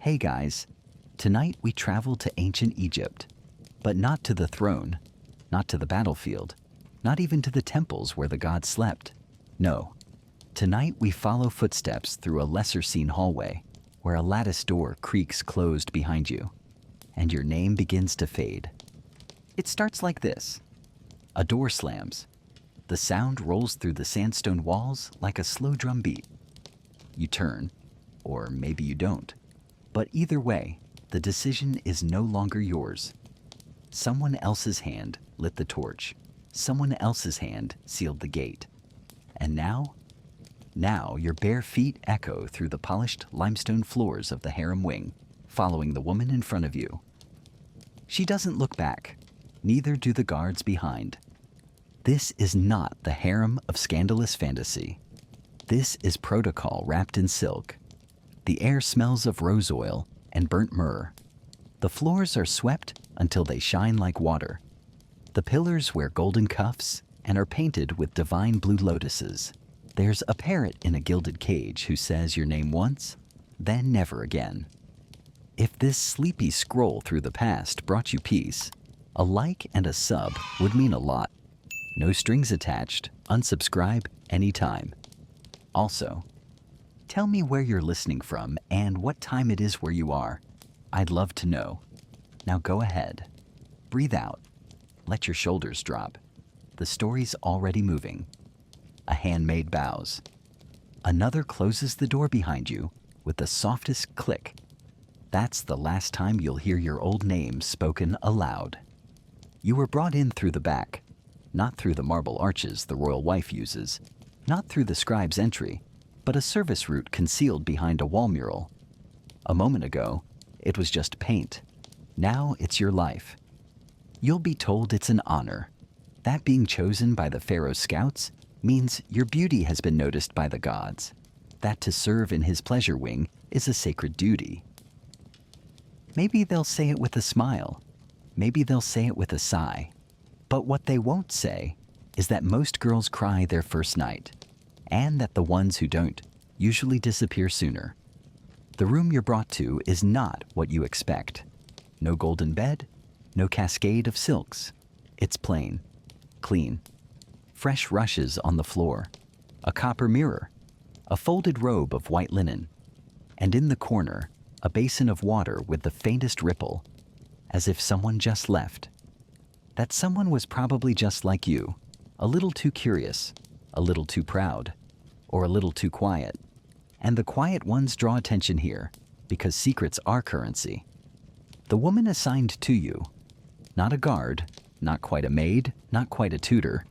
Hey guys, tonight we travel to ancient Egypt, but not to the throne, not to the battlefield, not even to the temples where the gods slept. No, tonight we follow footsteps through a lesser-seen hallway where a lattice door creaks closed behind you, and your name begins to fade. It starts like this. A door slams. The sound rolls through the sandstone walls like a slow drum beat. You turn, or maybe you don't. But either way, the decision is no longer yours. Someone else's hand lit the torch. Someone else's hand sealed the gate. And now your bare feet echo through the polished limestone floors of the harem wing, following the woman in front of you. She doesn't look back. Neither do the guards behind. This is not the harem of scandalous fantasy. This is protocol wrapped in silk. The air smells of rose oil and burnt myrrh. The floors are swept until they shine like water. The pillars wear golden cuffs and are painted with divine blue lotuses. There's a parrot in a gilded cage who says your name once, then never again. If this sleepy scroll through the past brought you peace, a like and a sub would mean a lot. No strings attached, unsubscribe anytime. Also, tell me where you're listening from and what time it is where you are. I'd love to know. Now go ahead. Breathe out. Let your shoulders drop. The story's already moving. A handmaid bows. Another closes the door behind you with the softest click. That's the last time you'll hear your old name spoken aloud. You were brought in through the back, not through the marble arches the royal wife uses, not through the scribe's entry, but a service route concealed behind a wall mural. A moment ago, it was just paint. Now it's your life. You'll be told it's an honor. That being chosen by the Pharaoh's scouts means your beauty has been noticed by the gods. That to serve in his pleasure wing is a sacred duty. Maybe they'll say it with a smile. Maybe they'll say it with a sigh. But what they won't say is that most girls cry their first night, and that the ones who don't usually disappear sooner. The room you're brought to is not what you expect. No golden bed, no cascade of silks. It's plain, clean. Fresh rushes on the floor, a copper mirror, a folded robe of white linen, and in the corner, a basin of water with the faintest ripple, as if someone just left. That someone was probably just like you, a little too curious, a little too proud, or a little too quiet. And the quiet ones draw attention here, because secrets are currency. The woman assigned to you, not a guard, not quite a maid, not quite a tutor,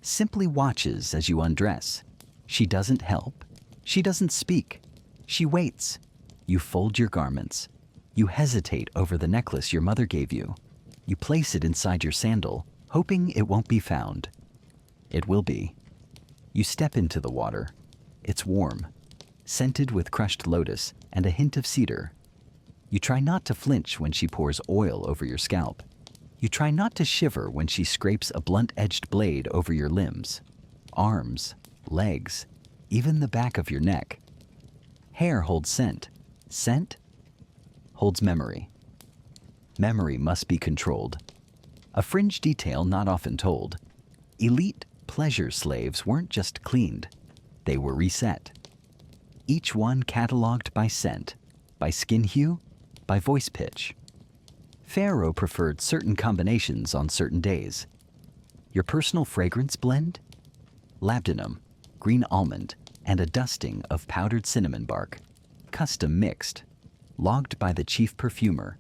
simply watches as you undress. She doesn't help. She doesn't speak. She waits. You fold your garments. You hesitate over the necklace your mother gave you. You place it inside your sandal, hoping it won't be found. It will be. You step into the water. It's warm, scented with crushed lotus and a hint of cedar. You try not to flinch when she pours oil over your scalp. You try not to shiver when she scrapes a blunt-edged blade over your limbs, arms, legs, even the back of your neck. Hair holds scent. Scent holds memory. Memory must be controlled. A fringe detail not often told. Elite pleasure slaves weren't just cleaned. They were reset. Each one cataloged by scent, by skin hue, by voice pitch. Pharaoh preferred certain combinations on certain days. Your personal fragrance blend? Labdanum, green almond, and a dusting of powdered cinnamon bark. Custom mixed. Logged by the chief perfumer.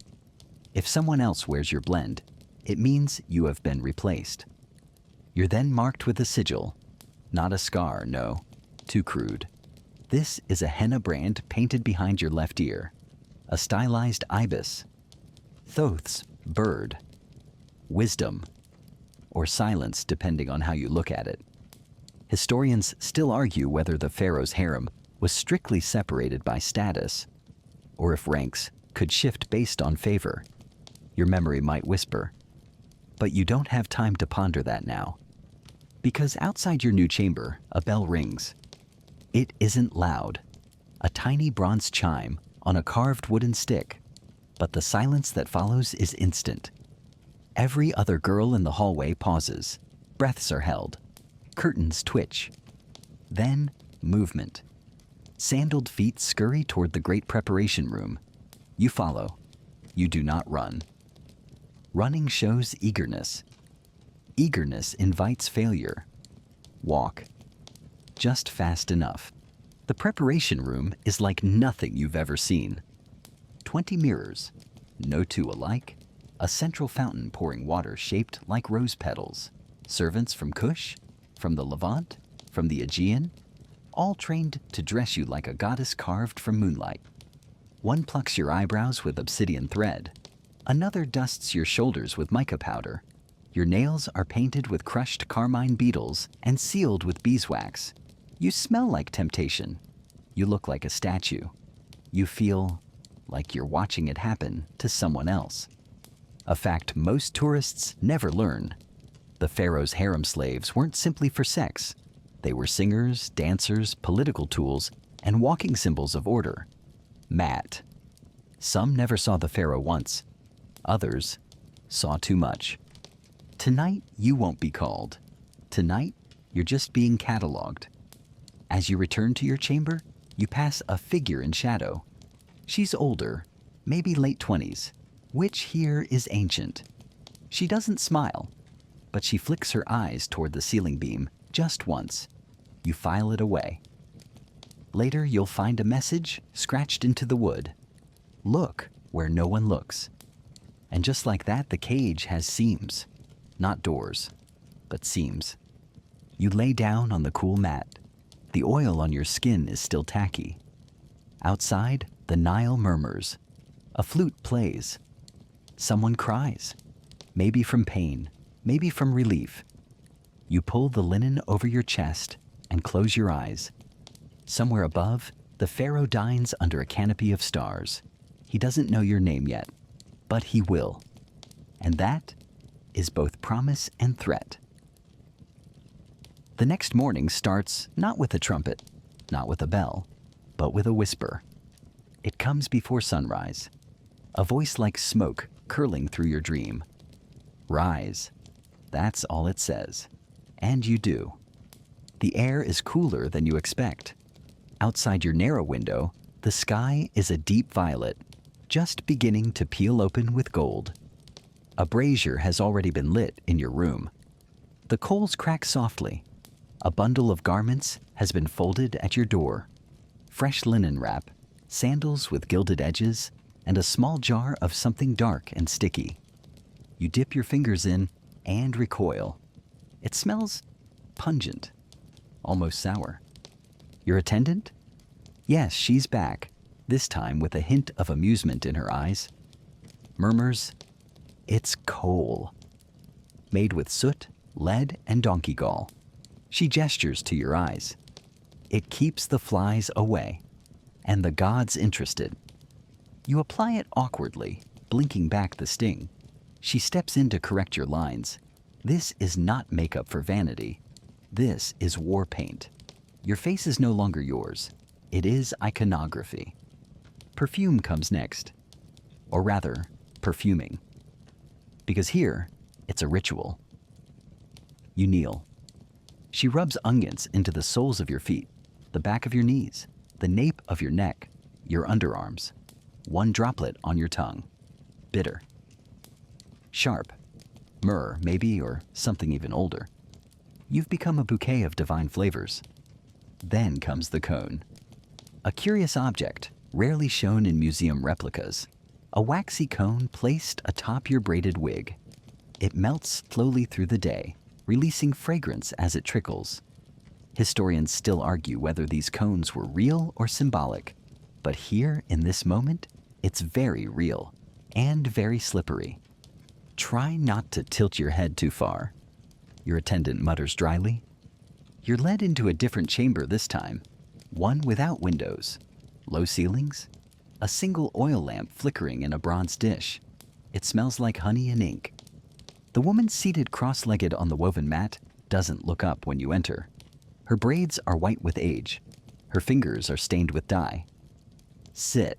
If someone else wears your blend, it means you have been replaced. You're then marked with a sigil. Not a scar, no. Too crude. This is a henna brand painted behind your left ear. A stylized ibis. Thoth's bird. Wisdom. Or silence, depending on how you look at it. Historians still argue whether the Pharaoh's harem was strictly separated by status, or if ranks could shift based on favor. Your memory might whisper. But you don't have time to ponder that now. Because outside your new chamber, a bell rings. It isn't loud. A tiny bronze chime on a carved wooden stick, but the silence that follows is instant. Every other girl in the hallway pauses. Breaths are held. Curtains twitch. Then, movement. Sandaled feet scurry toward the great preparation room. You follow. You do not run. Running shows eagerness. Eagerness invites failure. Walk. Just fast enough. The preparation room is like nothing you've ever seen. 20 mirrors, no two alike, a central fountain pouring water shaped like rose petals, servants from Kush, from the Levant, from the Aegean, all trained to dress you like a goddess carved from moonlight. One plucks your eyebrows with obsidian thread. Another dusts your shoulders with mica powder. Your nails are painted with crushed carmine beetles and sealed with beeswax. You smell like temptation. You look like a statue. You feel like you're watching it happen to someone else. A fact most tourists never learn. The Pharaoh's harem slaves weren't simply for sex. They were singers, dancers, political tools, and walking symbols of order. Matt. Some never saw the Pharaoh once. Others saw too much. Tonight, you won't be called. Tonight, you're just being cataloged. As you return to your chamber, you pass a figure in shadow. She's older, maybe late 20s, which here is ancient. She doesn't smile, but she flicks her eyes toward the ceiling beam just once. You file it away. Later, you'll find a message scratched into the wood. Look where no one looks. And just like that, the cage has seams. Not doors, but seams. You lay down on the cool mat. The oil on your skin is still tacky. Outside, the Nile murmurs. A flute plays. Someone cries. Maybe from pain, maybe from relief. You pull the linen over your chest and close your eyes. Somewhere above, the Pharaoh dines under a canopy of stars. He doesn't know your name yet, but he will. And that is both promise and threat. The next morning starts not with a trumpet, not with a bell, but with a whisper. It comes before sunrise, a voice like smoke curling through your dream. Rise. That's all it says. And you do. The air is cooler than you expect. Outside your narrow window, the sky is a deep violet, just beginning to peel open with gold. A brazier has already been lit in your room. The coals crack softly. A bundle of garments has been folded at your door. Fresh linen wrap, sandals with gilded edges, and a small jar of something dark and sticky. You dip your fingers in and recoil. It smells pungent, almost sour. Your attendant? Yes, she's back, this time with a hint of amusement in her eyes. Murmurs, "It's coal." Made with soot, lead, and donkey gall. She gestures to your eyes. It keeps the flies away, and the gods interested. You apply it awkwardly, blinking back the sting. She steps in to correct your lines. This is not makeup for vanity. This is war paint. Your face is no longer yours. It is iconography. Perfume comes next. Or rather, perfuming. Because here, it's a ritual. You kneel. She rubs unguents into the soles of your feet, the back of your knees, the nape of your neck, your underarms. One droplet on your tongue. Bitter. Sharp. Myrrh, maybe, or something even older. You've become a bouquet of divine flavors. Then comes the cone. A curious object, rarely shown in museum replicas. A waxy cone placed atop your braided wig. It melts slowly through the day, releasing fragrance as it trickles. Historians still argue whether these cones were real or symbolic, but here, in this moment, it's very real and very slippery. Try not to tilt your head too far. Your attendant mutters dryly. You're led into a different chamber this time, one without windows, low ceilings, a single oil lamp flickering in a bronze dish. It smells like honey and ink. The woman seated cross-legged on the woven mat doesn't look up when you enter. Her braids are white with age. Her fingers are stained with dye. Sit.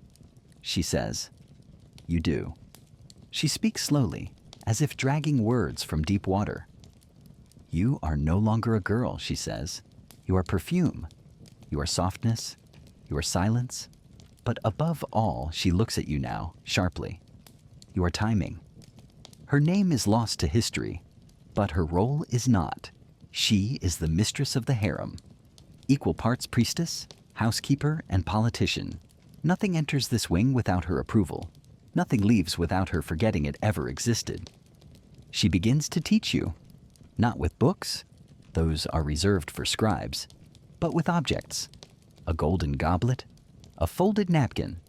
she says. You do. She speaks slowly, as if dragging words from deep water. You are no longer a girl, she says. You are perfume. You are softness. You are silence. But above all, she looks at you now, sharply. You are timing. Her name is lost to history, but her role is not. She is the mistress of the harem. Equal parts priestess, housekeeper, and politician. Nothing enters this wing without her approval. Nothing leaves without her forgetting it ever existed. She begins to teach you, not with books, those are reserved for scribes, but with objects. A golden goblet, a folded napkin,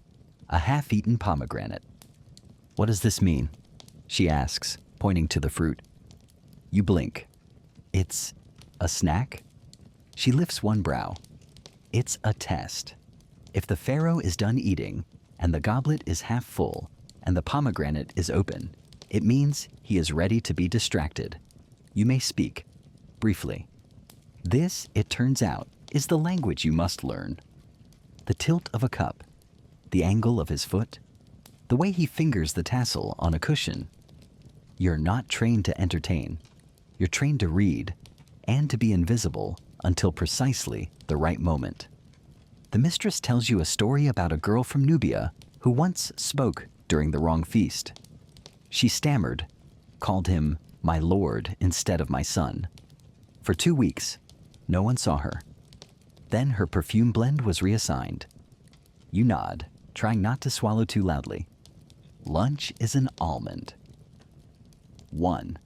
a half-eaten pomegranate. What does this mean? She asks, pointing to the fruit. You blink. It's a snack? She lifts one brow. It's a test. If the Pharaoh is done eating, and the goblet is half full, and the pomegranate is open, it means he is ready to be distracted. You may speak, briefly. This, it turns out, is the language you must learn. The tilt of a cup, the angle of his foot, the way he fingers the tassel on a cushion. You're not trained to entertain. You're trained to read and to be invisible until precisely the right moment. The mistress tells you a story about a girl from Nubia who once spoke during the wrong feast. She stammered, called him my lord instead of my son. For 2 weeks, no one saw her. Then her perfume blend was reassigned. You nod, trying not to swallow too loudly. Lunch is an almond. 1.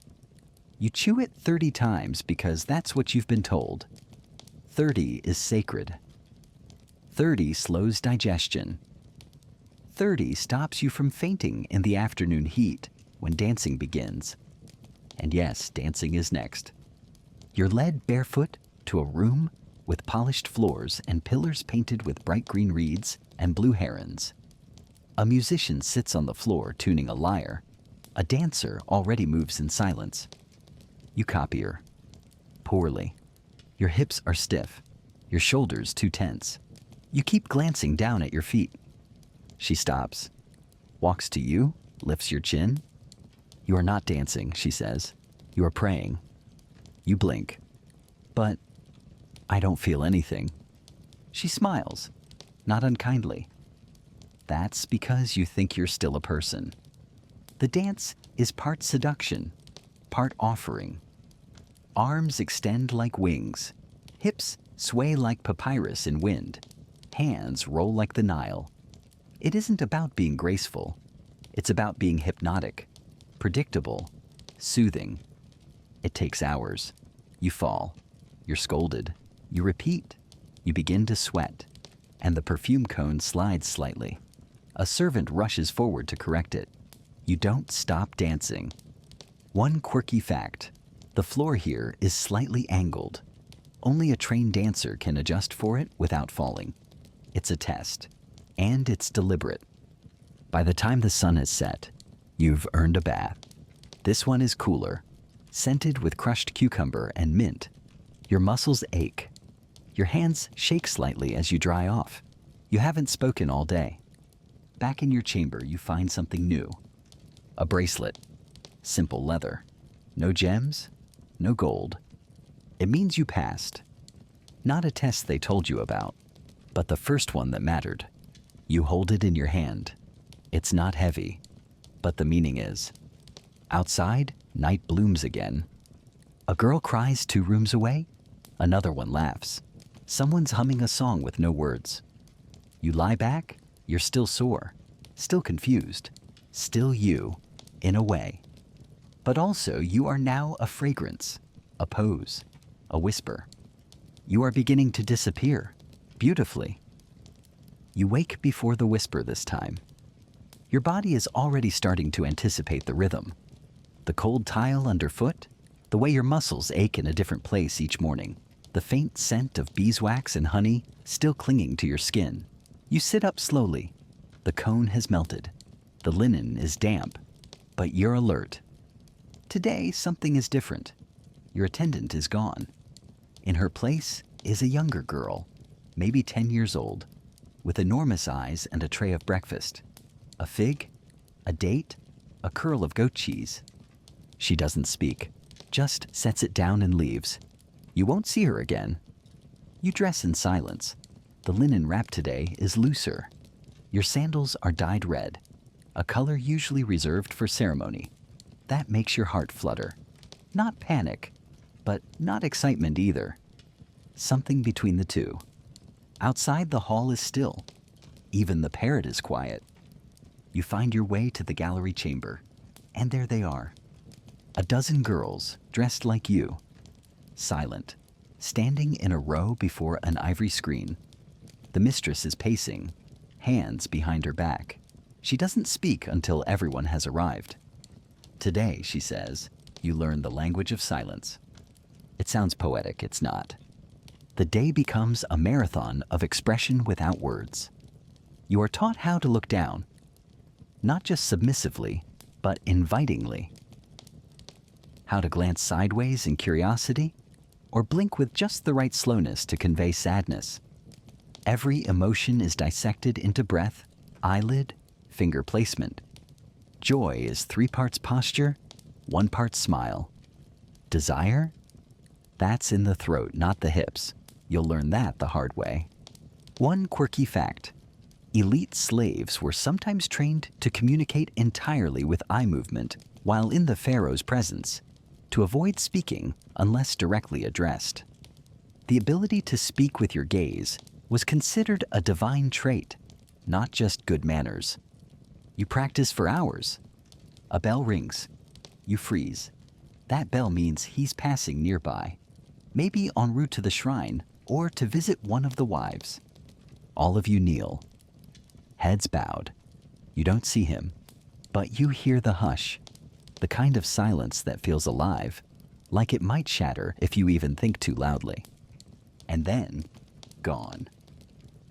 You chew it 30 times because that's what you've been told. 30 is sacred. 30 slows digestion. 30 stops you from fainting in the afternoon heat when dancing begins. And yes, dancing is next. You're led barefoot to a room with polished floors and pillars painted with bright green reeds and blue herons. A musician sits on the floor tuning a lyre. A dancer already moves in silence. You copy her. Poorly. Your hips are stiff, your shoulders too tense. You keep glancing down at your feet. She stops, walks to you, lifts your chin. You are not dancing, she says. You are praying. You blink. But I don't feel anything. She smiles, not unkindly. That's because you think you're still a person. The dance is part seduction, part offering. Arms extend like wings. Hips sway like papyrus in wind. Hands roll like the Nile. It isn't about being graceful. It's about being hypnotic, predictable, soothing. It takes hours. You fall. You're scolded. You repeat. You begin to sweat. And the perfume cone slides slightly. A servant rushes forward to correct it. You don't stop dancing. One quirky fact. The floor here is slightly angled. Only a trained dancer can adjust for it without falling. It's a test. And it's deliberate. By the time the sun has set, you've earned a bath. This one is cooler, scented with crushed cucumber and mint. Your muscles ache. Your hands shake slightly as you dry off. You haven't spoken all day. Back in your chamber, you find something new. A bracelet. Simple leather. No gems, no gold. It means you passed. Not a test they told you about, but the first one that mattered. You hold it in your hand. It's not heavy, but the meaning is. Outside, night blooms again. A girl cries 2 rooms away. Another one laughs. Someone's humming a song with no words. You lie back, you're still sore, still confused, still you, in a way. But also, you are now a fragrance, a pose, a whisper. You are beginning to disappear, beautifully. You wake before the whisper this time. Your body is already starting to anticipate the rhythm. The cold tile underfoot, the way your muscles ache in a different place each morning, the faint scent of beeswax and honey still clinging to your skin. You sit up slowly. The cone has melted. The linen is damp, but you're alert. Today, something is different. Your attendant is gone. In her place is a younger girl, maybe 10 years old, with enormous eyes and a tray of breakfast. A fig? A date? A curl of goat cheese? She doesn't speak, just sets it down and leaves. You won't see her again. You dress in silence. The linen wrap today is looser. Your sandals are dyed red, a color usually reserved for ceremony. That makes your heart flutter. Not panic, but not excitement either. Something between the two. Outside, the hall is still. Even the parrot is quiet. You find your way to the gallery chamber, and there they are. A dozen girls dressed like you, silent, standing in a row before an ivory screen. The mistress is pacing, hands behind her back. She doesn't speak until everyone has arrived. Today, she says, you learn the language of silence. It sounds poetic, it's not. The day becomes a marathon of expression without words. You are taught how to look down, not just submissively, but invitingly. How to glance sideways in curiosity, or blink with just the right slowness to convey sadness. Every emotion is dissected into breath, eyelid, finger placement. Joy is 3 parts posture, 1 part smile. Desire? That's in the throat, not the hips. You'll learn that the hard way. One quirky fact. Elite slaves were sometimes trained to communicate entirely with eye movement while in the Pharaoh's presence, to avoid speaking unless directly addressed. The ability to speak with your gaze was considered a divine trait, not just good manners. You practice for hours. A bell rings. You freeze. That bell means he's passing nearby, maybe en route to the shrine or to visit one of the wives. All of you kneel, heads bowed. You don't see him, but you hear the hush, the kind of silence that feels alive, like it might shatter if you even think too loudly. And then, gone.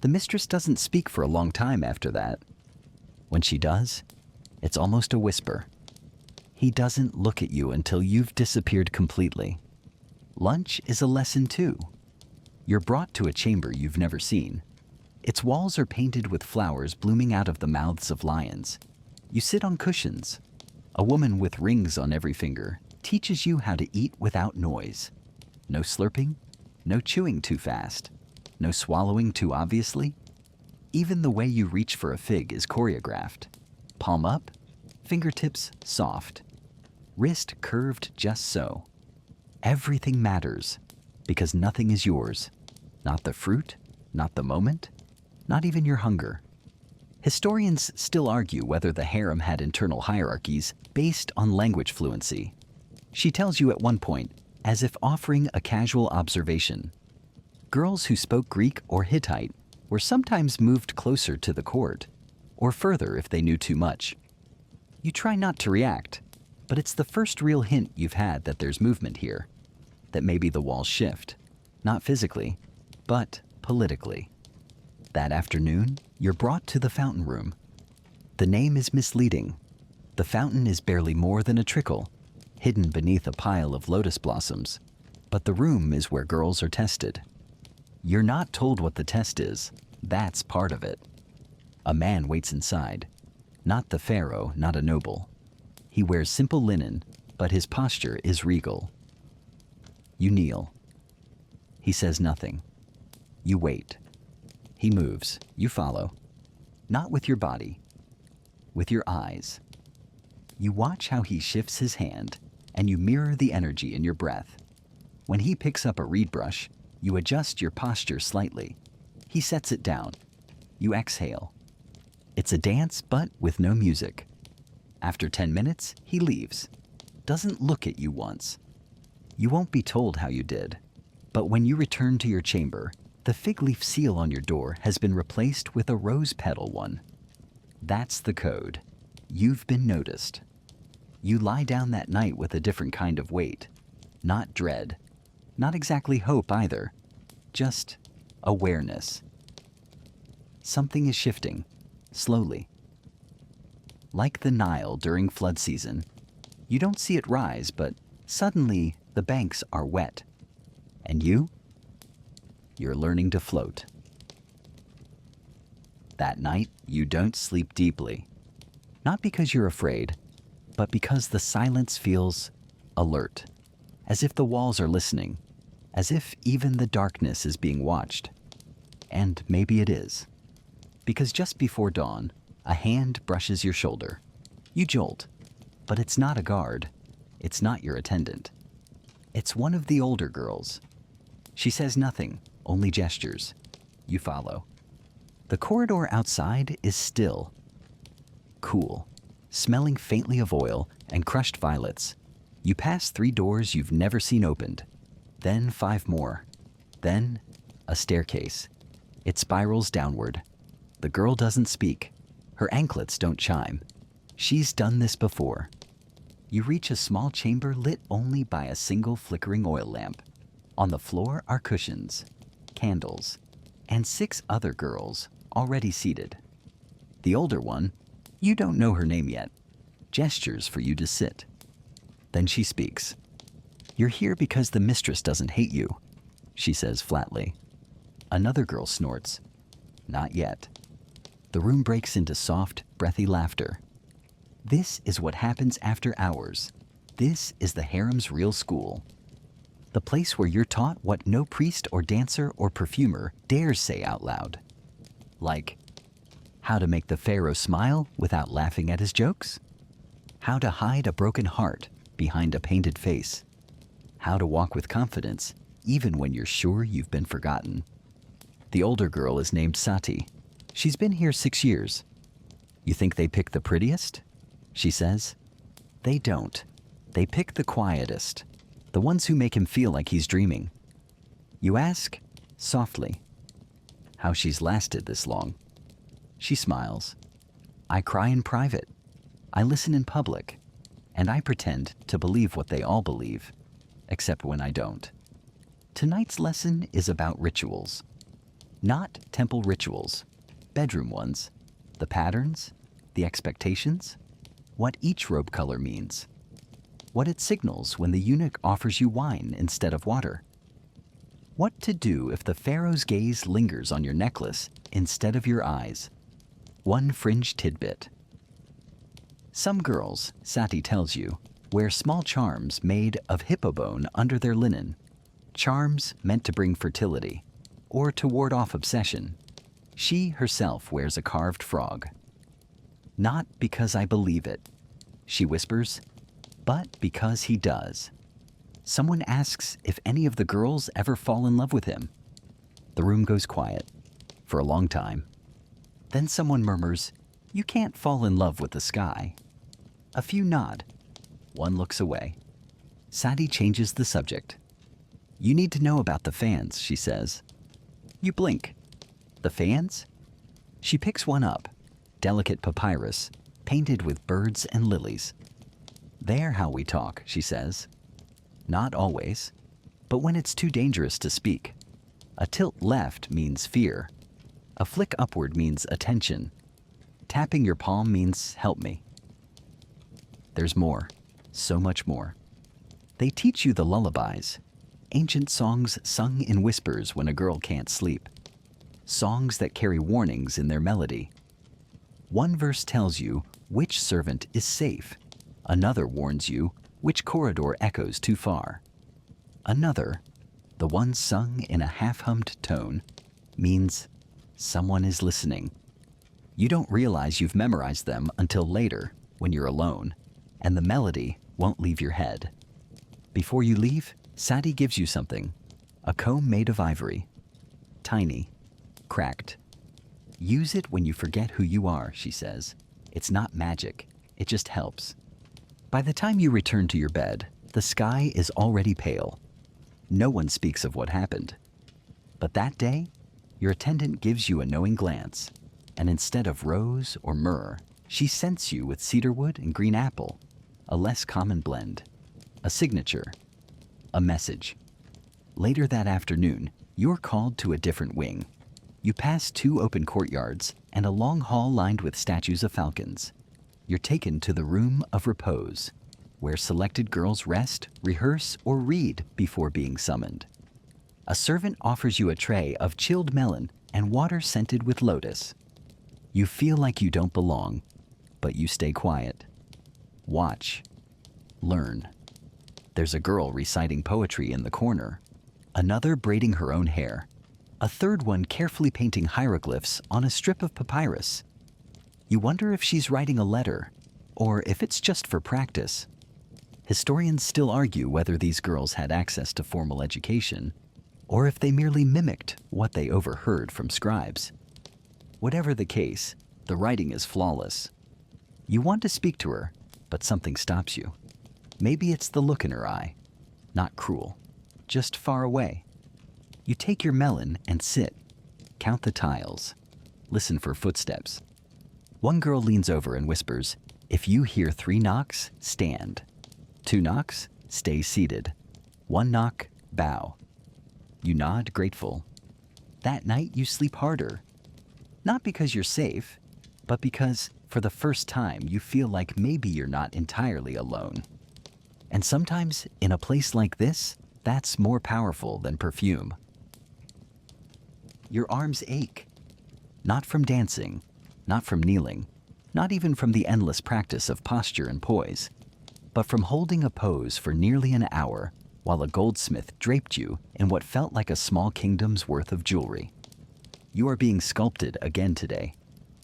The mistress doesn't speak for a long time after that. When she does, it's almost a whisper. He doesn't look at you until you've disappeared completely. Lunch is a lesson too. You're brought to a chamber you've never seen. Its walls are painted with flowers blooming out of the mouths of lions. You sit on cushions. A woman with rings on every finger teaches you how to eat without noise. No slurping, no chewing too fast, no swallowing too obviously. Even the way you reach for a fig is choreographed. Palm up, fingertips soft, wrist curved just so. Everything matters because nothing is yours. Not the fruit, not the moment, not even your hunger. Historians still argue whether the harem had internal hierarchies based on language fluency. She tells you at one point, as if offering a casual observation. Girls who spoke Greek or Hittite were sometimes moved closer to the court, or further if they knew too much. You try not to react, but it's the first real hint you've had that there's movement here, that maybe the walls shift, not physically, but politically. That afternoon, you're brought to the fountain room. The name is misleading. The fountain is barely more than a trickle, hidden beneath a pile of lotus blossoms, but the room is where girls are tested. You're not told what the test is. That's part of it. A man waits inside. Not the pharaoh, not a noble. He wears simple linen, but his posture is regal. You kneel. He says nothing. You wait. He moves. You follow. Not with your body, with your eyes. You watch how he shifts his hand, and you mirror the energy in your breath. When he picks up a reed brush, you adjust your posture slightly. He sets it down. You exhale. It's a dance, but with no music. After 10 minutes, he leaves. Doesn't look at you once. You won't be told how you did. But when you return to your chamber, the fig leaf seal on your door has been replaced with a rose petal one. That's the code. You've been noticed. You lie down that night with a different kind of weight. Not dread. Not exactly hope either. Just awareness. Something is shifting, slowly. Like the Nile during flood season. You don't see it rise, but suddenly the banks are wet. And you're learning to float. That night, you don't sleep deeply. Not because you're afraid, but because the silence feels alert, as if the walls are listening, as if even the darkness is being watched. And maybe it is. Because just before dawn, a hand brushes your shoulder. You jolt, but it's not a guard. It's not your attendant. It's one of the older girls. She says nothing, only gestures. You follow. The corridor outside is still. Cool, smelling faintly of oil and crushed violets. You pass 3 doors you've never seen opened, then 5 more, then a staircase. It spirals downward. The girl doesn't speak. Her anklets don't chime. She's done this before. You reach a small chamber lit only by a single flickering oil lamp. On the floor are cushions, candles, and 6 other girls already seated. The older one, you don't know her name yet, gestures for you to sit. Then she speaks. You're here because the mistress doesn't hate you, she says flatly. Another girl snorts. Not yet. The room breaks into soft, breathy laughter. This is what happens after hours. This is the harem's real school. The place where you're taught what no priest or dancer or perfumer dares say out loud. Like, how to make the Pharaoh smile without laughing at his jokes? How to hide a broken heart behind a painted face? How to walk with confidence even when you're sure you've been forgotten? The older girl is named Sati. She's been here 6 years. You think they pick the prettiest? She says. They don't. They pick the quietest, the ones who make him feel like he's dreaming. You ask, softly, how she's lasted this long. She smiles. I cry in private. I listen in public. And I pretend to believe what they all believe, except when I don't. Tonight's lesson is about rituals. Not temple rituals, bedroom ones. The patterns, the expectations, what each robe color means, what it signals when the eunuch offers you wine instead of water, what to do if the Pharaoh's gaze lingers on your necklace instead of your eyes. One fringe tidbit. Some girls, Sati tells you, wear small charms made of hippo bone under their linen, charms meant to bring fertility or to ward off obsession. She herself wears a carved frog. Not because I believe it, she whispers, but because he does. Someone asks if any of the girls ever fall in love with him. The room goes quiet for a long time. Then someone murmurs, "You can't fall in love with the sky." A few nod. One looks away. Sati changes the subject. You need to know about the fans, she says. You blink. The fans? She picks one up, delicate papyrus, painted with birds and lilies. They're how we talk, she says. Not always, but when it's too dangerous to speak. A tilt left means fear. A flick upward means attention. Tapping your palm means help me. There's more, so much more. They teach you the lullabies, ancient songs sung in whispers when a girl can't sleep. Songs that carry warnings in their melody. One verse tells you which servant is safe. Another warns you which corridor echoes too far. Another, the one sung in a half-hummed tone, means someone is listening. You don't realize you've memorized them until later, when you're alone, and the melody won't leave your head. Before you leave, Sati gives you something, a comb made of ivory. Tiny, cracked. Use it when you forget who you are, she says. It's not magic, it just helps. By the time you return to your bed, the sky is already pale. No one speaks of what happened. But that day, your attendant gives you a knowing glance, and instead of rose or myrrh, she scents you with cedarwood and green apple, a less common blend, a signature, a message. Later that afternoon, you're called to a different wing. You pass 2 open courtyards and a long hall lined with statues of falcons. You're taken to the room of repose, where selected girls rest, rehearse, or read before being summoned. A servant offers you a tray of chilled melon and water scented with lotus. You feel like you don't belong. but you stay quiet. Watch. Learn. There's a girl reciting poetry in the corner, another braiding her own hair, a third one carefully painting hieroglyphs on a strip of papyrus. You wonder if she's writing a letter, or if it's just for practice. Historians still argue whether these girls had access to formal education, or if they merely mimicked what they overheard from scribes. Whatever the case, the writing is flawless. You want to speak to her, but something stops you. Maybe it's the look in her eye. Not cruel, just far away. You take your melon and sit. Count the tiles. Listen for footsteps. One girl leans over and whispers, "If you hear 3 knocks, stand. 2 knocks, stay seated. 1 knock, bow." You nod, grateful. That night you sleep harder. Not because you're safe, but because, for the first time, you feel like maybe you're not entirely alone. And sometimes, in a place like this, that's more powerful than perfume. Your arms ache. Not from dancing, not from kneeling, not even from the endless practice of posture and poise, but from holding a pose for nearly an hour while a goldsmith draped you in what felt like a small kingdom's worth of jewelry. You are being sculpted again today,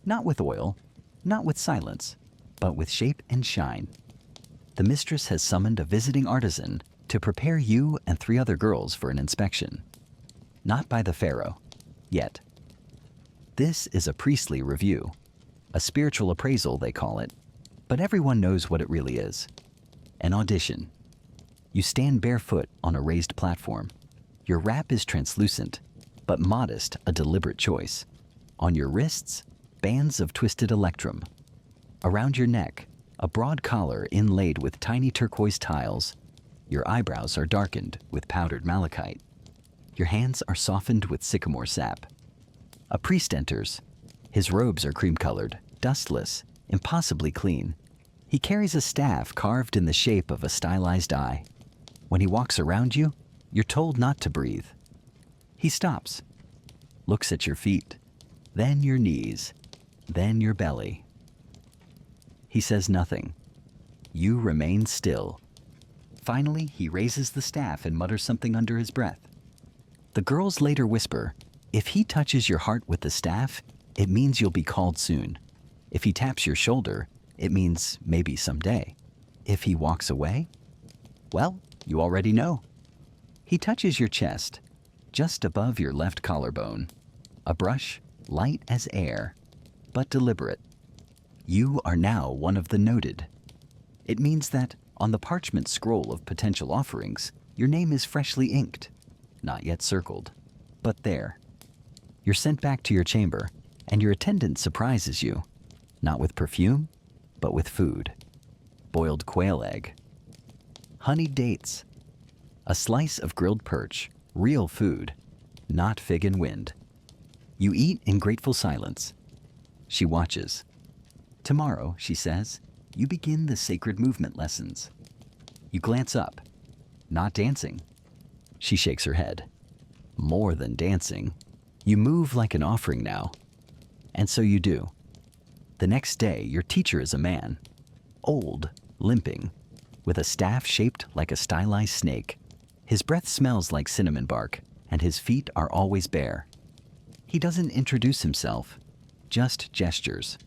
not with oil, not with silence, but with shape and shine. The mistress has summoned a visiting artisan to prepare you and 3 other girls for an inspection. Not by the Pharaoh, yet. This is a priestly review, a spiritual appraisal they call it, but everyone knows what it really is. An audition. You stand barefoot on a raised platform. Your wrap is translucent, but modest, a deliberate choice. On your wrists, bands of twisted electrum. Around your neck, a broad collar inlaid with tiny turquoise tiles. Your eyebrows are darkened with powdered malachite. Your hands are softened with sycamore sap. A priest enters. His robes are cream-colored, dustless, impossibly clean. He carries a staff carved in the shape of a stylized eye. When he walks around you, you're told not to breathe. He stops, looks at your feet, then your knees, then your belly. He says nothing. You remain still. Finally, he raises the staff and mutters something under his breath. The girls later whisper, "If he touches your heart with the staff, it means you'll be called soon. If he taps your shoulder, it means maybe someday. If he walks away, well, you already know." He touches your chest, just above your left collarbone. A brush, light as air, but deliberate. You are now one of the noted. It means that, on the parchment scroll of potential offerings, your name is freshly inked, not yet circled, but there. You're sent back to your chamber, and your attendant surprises you, not with perfume, but with food. Boiled quail egg. Honeyed dates. A slice of grilled perch, real food, not fig and wind. You eat in grateful silence. She watches. Tomorrow, she says, you begin the sacred movement lessons. You glance up. Not dancing. She shakes her head. More than dancing. You move like an offering now. And so you do. The next day, your teacher is a man. Old, limping, with a staff shaped like a stylized snake. His breath smells like cinnamon bark, and his feet are always bare. He doesn't introduce himself, just gestures.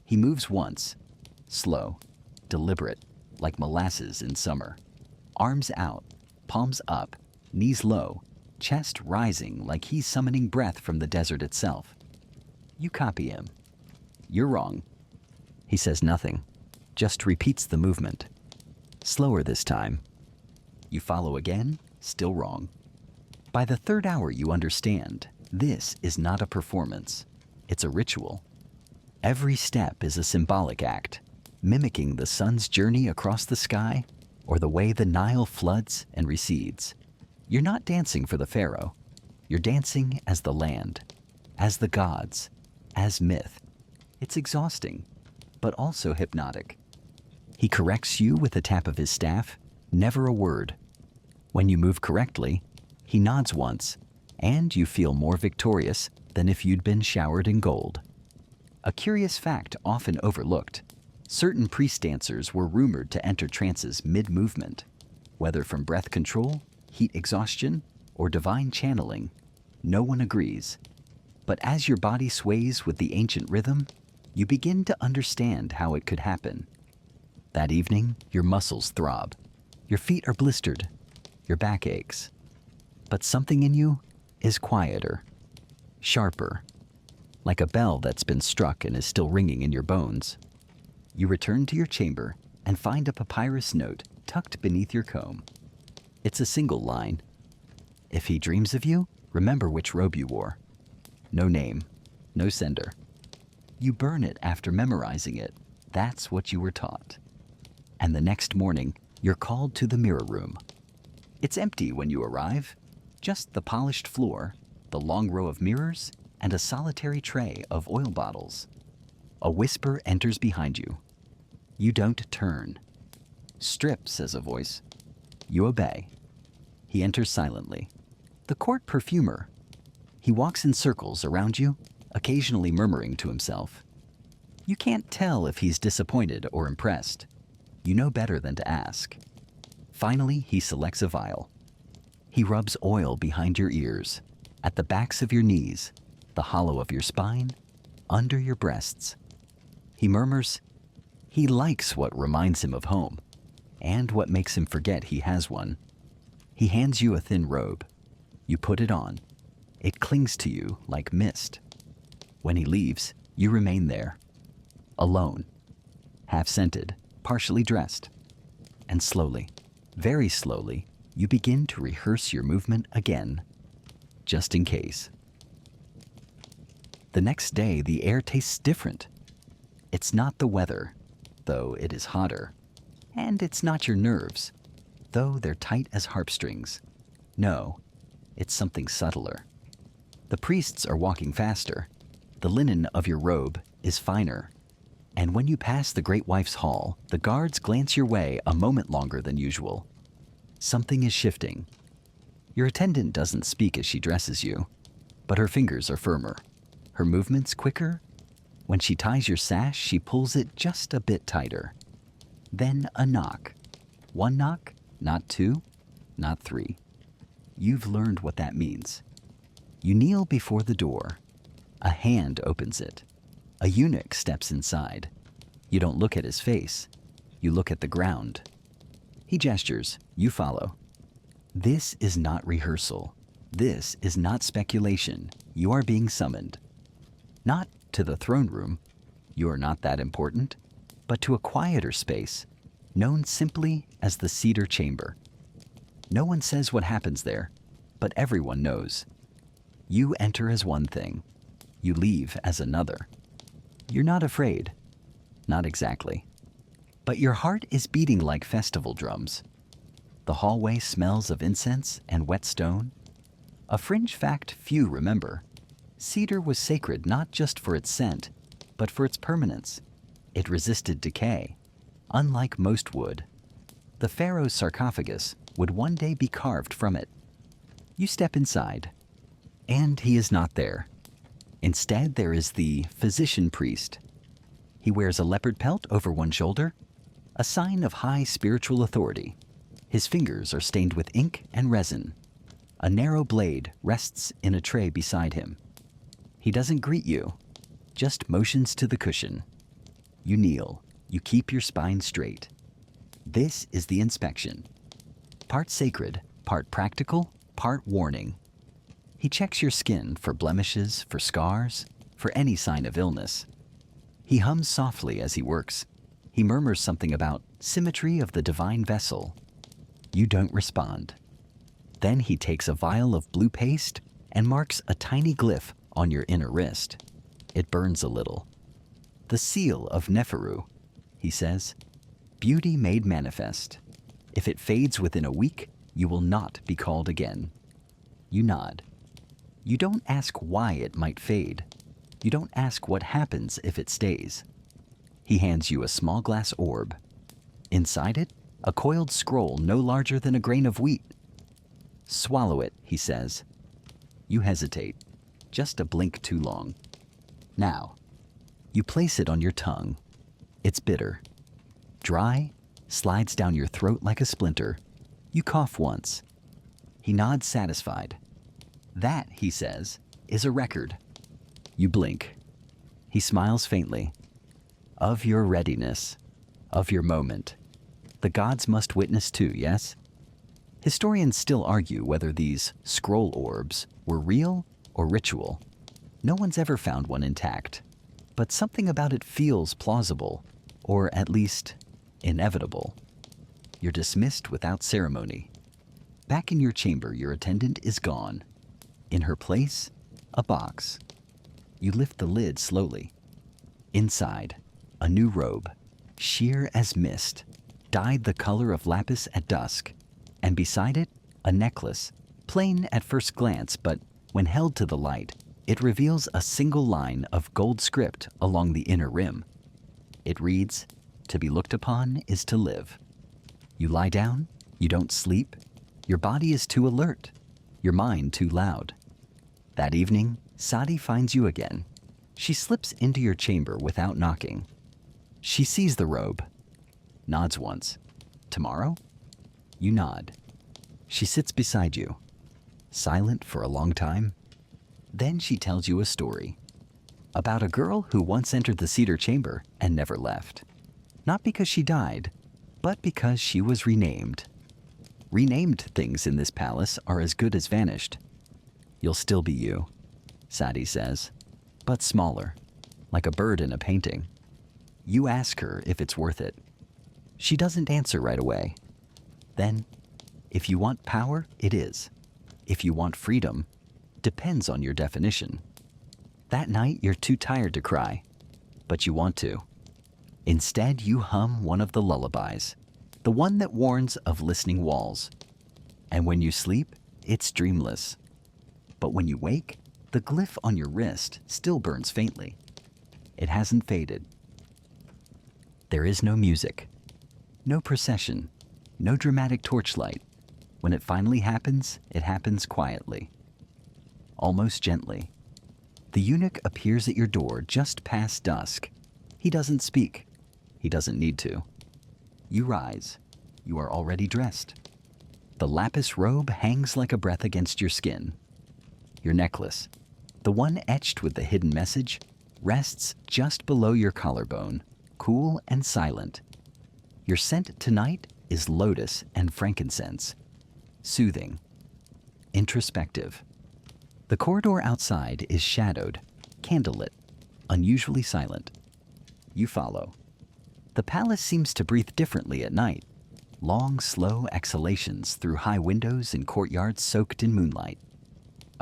He moves once, slow, deliberate, like molasses in summer. Arms out, palms up, knees low, chest rising like he's summoning breath from the desert itself. You copy him. You're wrong. He says nothing, just repeats the movement. Slower this time. You follow again, still wrong. By the 3rd hour you understand, this is not a performance, it's a ritual. Every step is a symbolic act, mimicking the sun's journey across the sky or the way the Nile floods and recedes. You're not dancing for the Pharaoh. You're dancing as the land, as the gods, as myth. It's exhausting, but also hypnotic. He corrects you with a tap of his staff, never a word. When you move correctly, he nods once, and you feel more victorious than if you'd been showered in gold. A curious fact often overlooked, Certain priest dancers were rumored to enter trances mid-movement, whether from breath control, heat exhaustion, or divine channeling. No one agrees. But as your body sways with the ancient rhythm, you begin to understand how it could happen. That evening, your muscles throb. Your feet are blistered. Your back aches. But something in you is quieter, sharper, like a bell that's been struck and is still ringing in your bones. You return to your chamber and find a papyrus note tucked beneath your comb. It's a single line. If he dreams of you, remember which robe you wore. No name, no sender. You burn it after memorizing it. That's what you were taught. And the next morning, you're called to the mirror room. It's empty when you arrive. Just the polished floor, the long row of mirrors, and a solitary tray of oil bottles. A whisper enters behind you. You don't turn. Strip, says a voice. You obey. He enters silently. The court perfumer. He walks in circles around you, occasionally murmuring to himself. You can't tell if he's disappointed or impressed. You know better than to ask. Finally, he selects a vial. He rubs oil behind your ears, at the backs of your knees, the hollow of your spine, under your breasts. He murmurs, he likes what reminds him of home, and what makes him forget he has one. He hands you a thin robe. You put it on. It clings to you like mist. When he leaves, you remain there, alone, half-scented, partially dressed. And slowly, very slowly, you begin to rehearse your movement again, just in case. The next day, the air tastes different. It's not the weather, though it is hotter. And it's not your nerves, though they're tight as harpstrings. No, it's something subtler. The priests are walking faster. The linen of your robe is finer. And when you pass the Great Wife's Hall, the guards glance your way a moment longer than usual. Something is shifting. Your attendant doesn't speak as she dresses you, but her fingers are firmer, her movements quicker. When she ties your sash, she pulls it just a bit tighter. Then a knock. One knock, not two, not three. You've learned what that means. You kneel before the door. A hand opens it. A eunuch steps inside. You don't look at his face. You look at the ground. He gestures. You follow. This is not rehearsal. This is not speculation. You are being summoned. Not to the throne room. You are not that important. But to a quieter space, known simply as the cedar chamber. No one says what happens there, but everyone knows. You enter as one thing. You leave as another. You're not afraid. Not exactly. But your heart is beating like festival drums. The hallway smells of incense and wet stone. A fringe fact few remember. Cedar was sacred not just for its scent, but for its permanence. It resisted decay, unlike most wood. The Pharaoh's sarcophagus would one day be carved from it. You step inside, and he is not there. Instead, there is the physician priest. He wears a leopard pelt over one shoulder, a sign of high spiritual authority. His fingers are stained with ink and resin. A narrow blade rests in a tray beside him. He doesn't greet you, just motions to the cushion. You kneel. You keep your spine straight. This is the inspection. Part sacred, part practical, part warning. He checks your skin for blemishes, for scars, for any sign of illness. He hums softly as he works. He murmurs something about symmetry of the divine vessel. You don't respond. Then he takes a vial of blue paste and marks a tiny glyph on your inner wrist. It burns a little. The seal of Neferu, he says. Beauty made manifest. If it fades within a week, you will not be called again. You nod. You don't ask why it might fade. You don't ask what happens if it stays. He hands you a small glass orb. Inside it, a coiled scroll no larger than a grain of wheat. Swallow it, he says. You hesitate, just a blink too long. Now, you place it on your tongue. It's bitter. Dry, slides down your throat like a splinter. You cough once. He nods satisfied. That, he says, is a record. You blink. He smiles faintly. Of your readiness. Of your moment. The gods must witness too, yes? Historians still argue whether these scroll orbs were real or ritual. No one's ever found one intact. But something about it feels plausible, or at least inevitable. You're dismissed without ceremony. Back in your chamber, your attendant is gone. In her place, a box. You lift the lid slowly. Inside, a new robe, sheer as mist, dyed the color of lapis at dusk, and beside it, a necklace, plain at first glance, but when held to the light, it reveals a single line of gold script along the inner rim. It reads, "To be looked upon is to live." You lie down, you don't sleep, your body is too alert, your mind too loud. That evening, Sadi finds you again. She slips into your chamber without knocking. She sees the robe, nods once. Tomorrow? You nod. She sits beside you, silent for a long time. Then she tells you a story about a girl who once entered the cedar chamber and never left. Not because she died, but because she was renamed. Renamed things in this palace are as good as vanished. You'll still be you, Sadi says, but smaller, like a bird in a painting. You ask her if it's worth it. She doesn't answer right away. Then, if you want power, it is. If you want freedom, depends on your definition. That night, you're too tired to cry, but you want to. Instead, you hum one of the lullabies, the one that warns of listening walls. And when you sleep, it's dreamless. But when you wake, the glyph on your wrist still burns faintly. It hasn't faded. There is no music, no procession, no dramatic torchlight. When it finally happens, it happens quietly, almost gently. The eunuch appears at your door just past dusk. He doesn't speak. He doesn't need to. You rise. You are already dressed. The lapis robe hangs like a breath against your skin. Your necklace, the one etched with the hidden message, rests just below your collarbone, cool and silent. Your scent tonight is lotus and frankincense. Soothing. Introspective. The corridor outside is shadowed, candlelit, unusually silent. You follow. The palace seems to breathe differently at night. Long, slow exhalations through high windows in courtyards soaked in moonlight.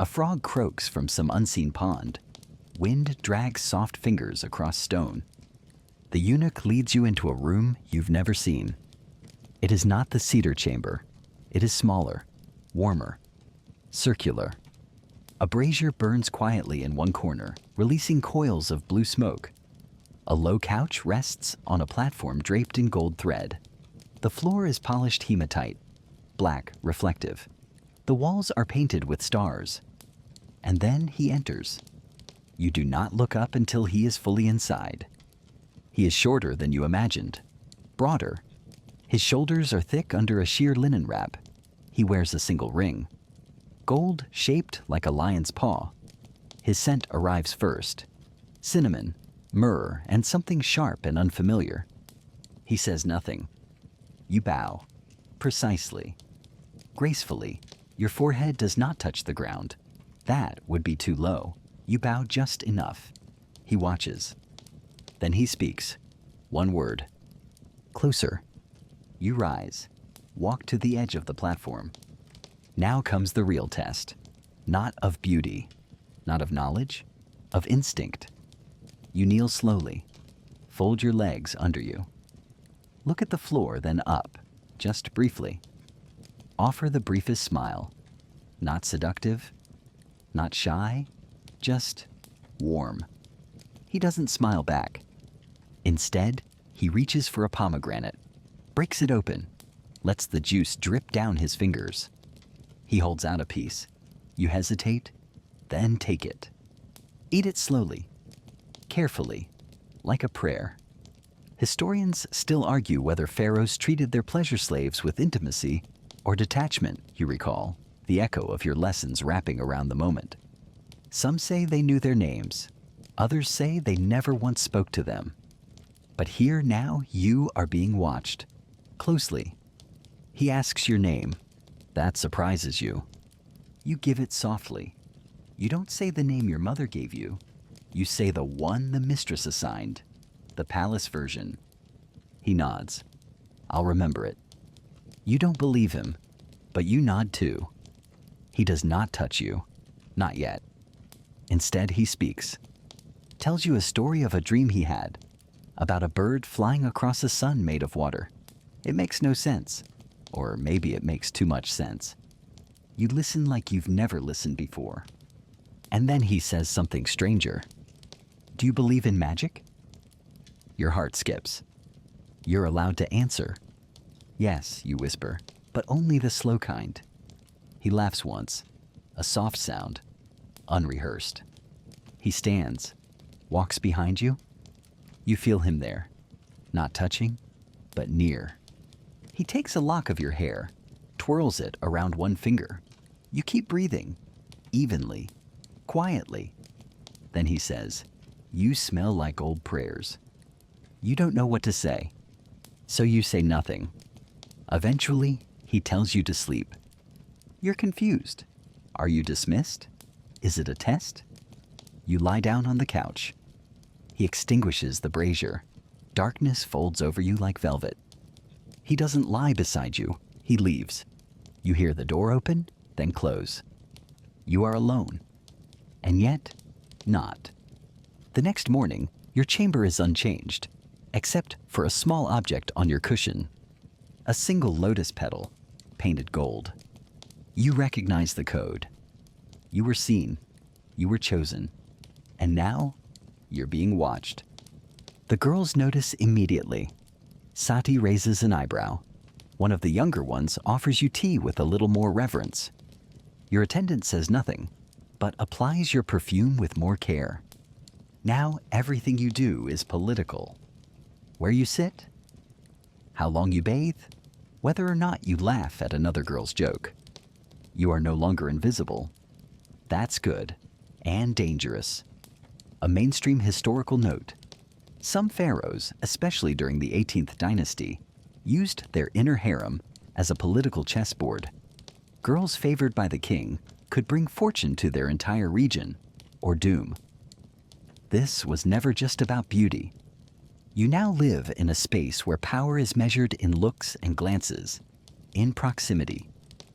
A frog croaks from some unseen pond. Wind drags soft fingers across stone. The eunuch leads you into a room you've never seen. It is not the cedar chamber. It is smaller, warmer, circular. A brazier burns quietly in one corner, releasing coils of blue smoke. A low couch rests on a platform draped in gold thread. The floor is polished hematite, black, reflective. The walls are painted with stars. And then he enters. You do not look up until he is fully inside. He is shorter than you imagined, broader. His shoulders are thick under a sheer linen wrap. He wears a single ring, gold shaped like a lion's paw. His scent arrives first, cinnamon, myrrh, and something sharp and unfamiliar. He says nothing. You bow, precisely, gracefully. Your forehead does not touch the ground. That would be too low. You bow just enough. He watches. Then he speaks. One word. Closer. You rise. Walk to the edge of the platform. Now comes the real test. Not of beauty, not of knowledge, of instinct. You kneel slowly. Fold your legs under you. Look at the floor, then up, just briefly. Offer the briefest smile. Not seductive, not shy, just warm. He doesn't smile back. Instead, he reaches for a pomegranate, breaks it open, lets the juice drip down his fingers. He holds out a piece. You hesitate, then take it. Eat it slowly, carefully, like a prayer. Historians still argue whether pharaohs treated their pleasure slaves with intimacy or detachment, you recall, the echo of your lessons wrapping around the moment. Some say they knew their names. Others say they never once spoke to them. But here now you are being watched. Closely. He asks your name. That surprises you. You give it softly. You don't say the name your mother gave you. You say the one the mistress assigned. The palace version. He nods. I'll remember it. You don't believe him, but you nod too. He does not touch you. Not yet. Instead, he speaks. Tells you a story of a dream he had, about a bird flying across a sun made of water. It makes no sense. Or maybe it makes too much sense. You listen like you've never listened before. And then he says something stranger. Do you believe in magic? Your heart skips. You're allowed to answer. Yes, you whisper, but only the slow kind. He laughs once, a soft sound, unrehearsed. He stands, walks behind you. You feel him there, not touching, but near. He takes a lock of your hair, twirls it around one finger. You keep breathing, evenly, quietly. Then he says, you smell like old prayers. You don't know what to say, so you say nothing. Eventually, he tells you to sleep. You're confused. Are you dismissed? Is it a test? You lie down on the couch. He extinguishes the brazier. Darkness folds over you like velvet. He doesn't lie beside you. He leaves. You hear the door open, then close. You are alone. And yet, not. The next morning, your chamber is unchanged, except for a small object on your cushion. A single lotus petal, painted gold. You recognize the code. You were seen. You were chosen. And now, you're being watched. The girls notice immediately. Sati raises an eyebrow. One of the younger ones offers you tea with a little more reverence. Your attendant says nothing, but applies your perfume with more care. Now everything you do is political. Where you sit, how long you bathe, whether or not you laugh at another girl's joke. You are no longer invisible. That's good and dangerous. A mainstream historical note. Some pharaohs, especially during the 18th dynasty, used their inner harem as a political chessboard. Girls favored by the king could bring fortune to their entire region, or doom. This was never just about beauty. You now live in a space where power is measured in looks and glances, in proximity,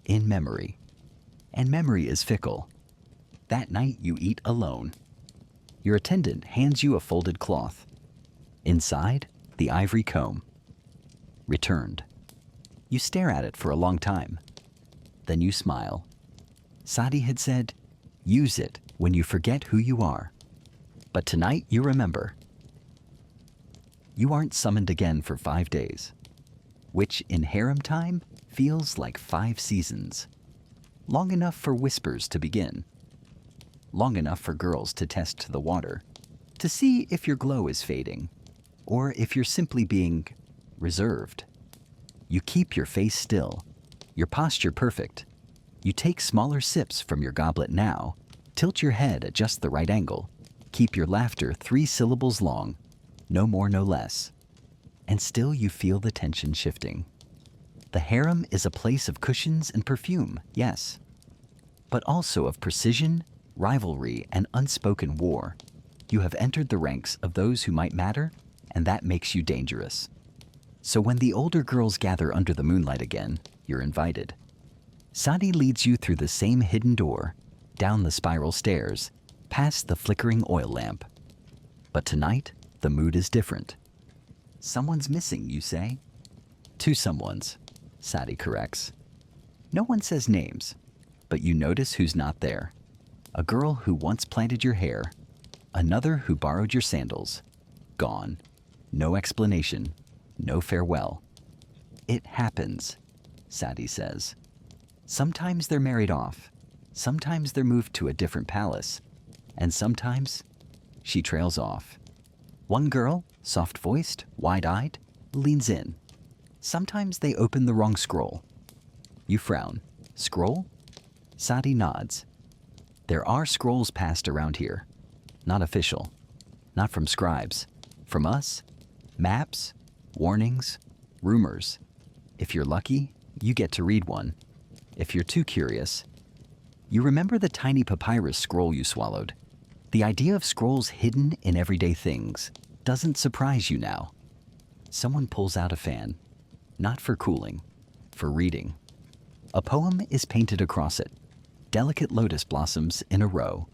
in memory. And memory is fickle. That night you eat alone. Your attendant hands you a folded cloth. Inside, the ivory comb. Returned. You stare at it for a long time. Then you smile. Sadi had said, use it when you forget who you are. But tonight you remember. You aren't summoned again for 5 days, which in harem time feels like 5 seasons. Long enough for whispers to begin. Long enough for girls to test the water, to see if your glow is fading, or if you're simply being reserved. You keep your face still, your posture perfect. You take smaller sips from your goblet now, tilt your head at just the right angle, keep your laughter 3 syllables long, no more, no less. And still you feel the tension shifting. The harem is a place of cushions and perfume, yes, but also of precision, rivalry, and unspoken war. You have entered the ranks of those who might matter, and that makes you dangerous. So when the older girls gather under the moonlight again, you're invited. Sadi leads you through the same hidden door, down the spiral stairs, past the flickering oil lamp. But tonight, the mood is different. Someone's missing, you say? 2 someones, Sadi corrects. No one says names, but you notice who's not there. A girl who once planted your hair, another who borrowed your sandals. Gone. No explanation, no farewell. It happens, Sadi says. Sometimes they're married off, sometimes they're moved to a different palace, and sometimes she trails off. One girl, soft-voiced, wide-eyed, leans in. Sometimes they open the wrong scroll. You frown. Scroll? Sadi nods. There are scrolls passed around here. Not official. Not from scribes. From us? Maps? Warnings? Rumors. If you're lucky, you get to read one. If you're too curious, you remember the tiny papyrus scroll you swallowed. The idea of scrolls hidden in everyday things doesn't surprise you now. Someone pulls out a fan. Not for cooling, for reading. A poem is painted across it. Delicate lotus blossoms in a row.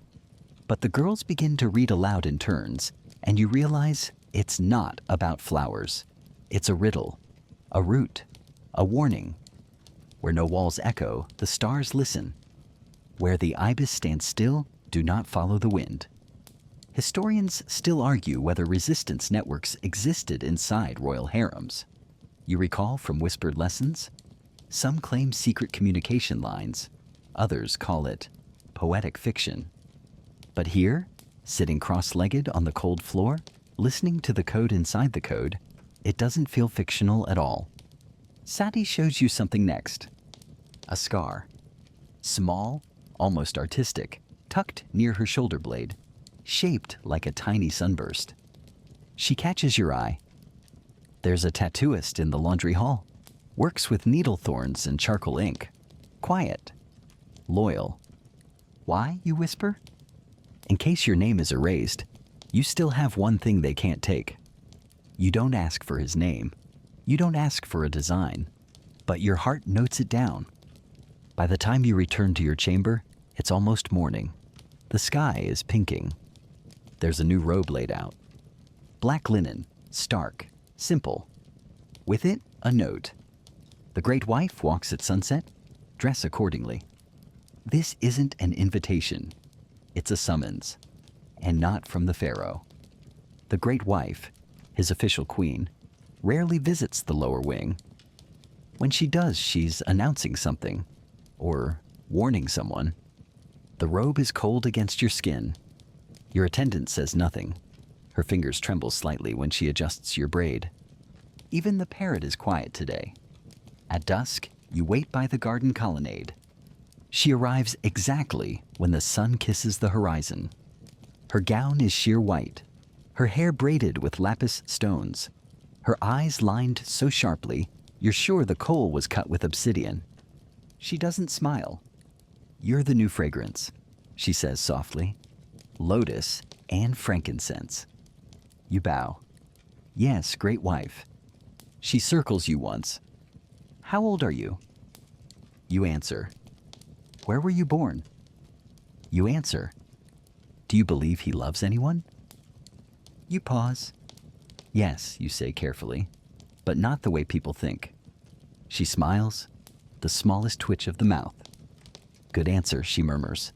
But the girls begin to read aloud in turns, and you realize it's not about flowers. It's a riddle, a route, a warning. Where no walls echo, the stars listen. Where the ibis stands still, do not follow the wind. Historians still argue whether resistance networks existed inside royal harems. You recall from whispered lessons? Some claim secret communication lines. Others call it poetic fiction. But here, sitting cross-legged on the cold floor, listening to the code inside the code, it doesn't feel fictional at all. Sadi shows you something next. A scar. Small, almost artistic, tucked near her shoulder blade, shaped like a tiny sunburst. She catches your eye. There's a tattooist in the laundry hall. Works with needle thorns and charcoal ink. Quiet. Loyal. Why, you whisper? In case your name is erased, you still have one thing they can't take. You don't ask for his name. You don't ask for a design. But your heart notes it down. By the time you return to your chamber, it's almost morning. The sky is pinking. There's a new robe laid out. Black linen, stark, simple. With it, a note. The great wife walks at sunset. Dress accordingly. This isn't an invitation. It's a summons. And not from the Pharaoh. The great wife, his official queen, rarely visits the lower wing. When she does, she's announcing something. Or warning someone. The robe is cold against your skin. Your attendant says nothing. Her fingers tremble slightly when she adjusts your braid. Even the parrot is quiet today. At dusk, you wait by the garden colonnade. She arrives exactly when the sun kisses the horizon. Her gown is sheer white, her hair braided with lapis stones, her eyes lined so sharply you're sure the coal was cut with obsidian. She doesn't smile. You're the new fragrance, she says softly. Lotus and frankincense. You bow. Yes, great wife. She circles you once. How old are you? You answer. Where were you born? You answer. Do you believe he loves anyone? You pause. Yes, you say carefully, but not the way people think. She smiles, the smallest twitch of the mouth. Good answer, she murmurs.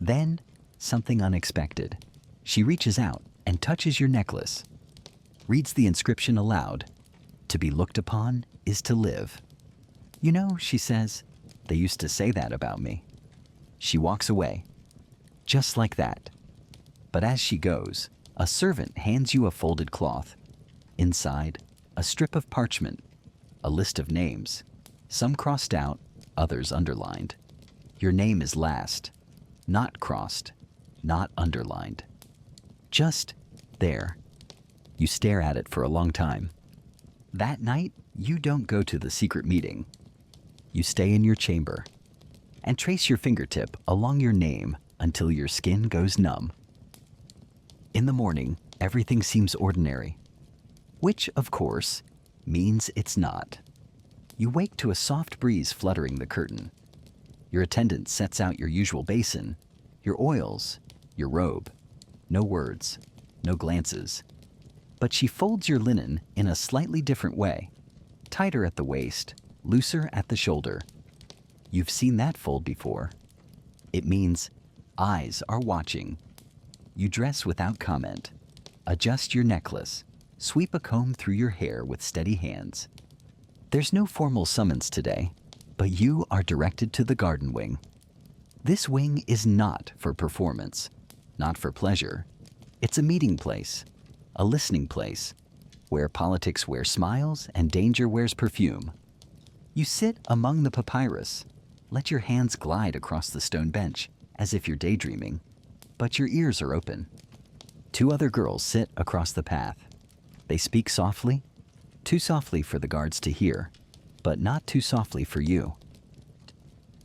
Then, something unexpected. She reaches out and touches your necklace. Reads the inscription aloud. To be looked upon is to live. You know, she says, they used to say that about me. She walks away. Just like that. But as she goes, a servant hands you a folded cloth. Inside, a strip of parchment, a list of names, some crossed out, others underlined. Your name is last, not crossed, not underlined. Just there. You stare at it for a long time. That night, you don't go to the secret meeting. You stay in your chamber and trace your fingertip along your name until your skin goes numb. In the morning, everything seems ordinary, which, of course, means it's not. You wake to a soft breeze fluttering the curtain. Your attendant sets out your usual basin, your oils, your robe. No words, no glances. But she folds your linen in a slightly different way, tighter at the waist, looser at the shoulder. You've seen that fold before. It means eyes are watching. You dress without comment, adjust your necklace, sweep a comb through your hair with steady hands. There's no formal summons today, but you are directed to the garden wing. This wing is not for performance, not for pleasure. It's a meeting place. a listening place, where politics wear smiles and danger wears perfume. You sit among the papyrus, let your hands glide across the stone bench as if you're daydreaming, but your ears are open. Two other girls sit across the path. They speak softly, too softly for the guards to hear, but not too softly for you.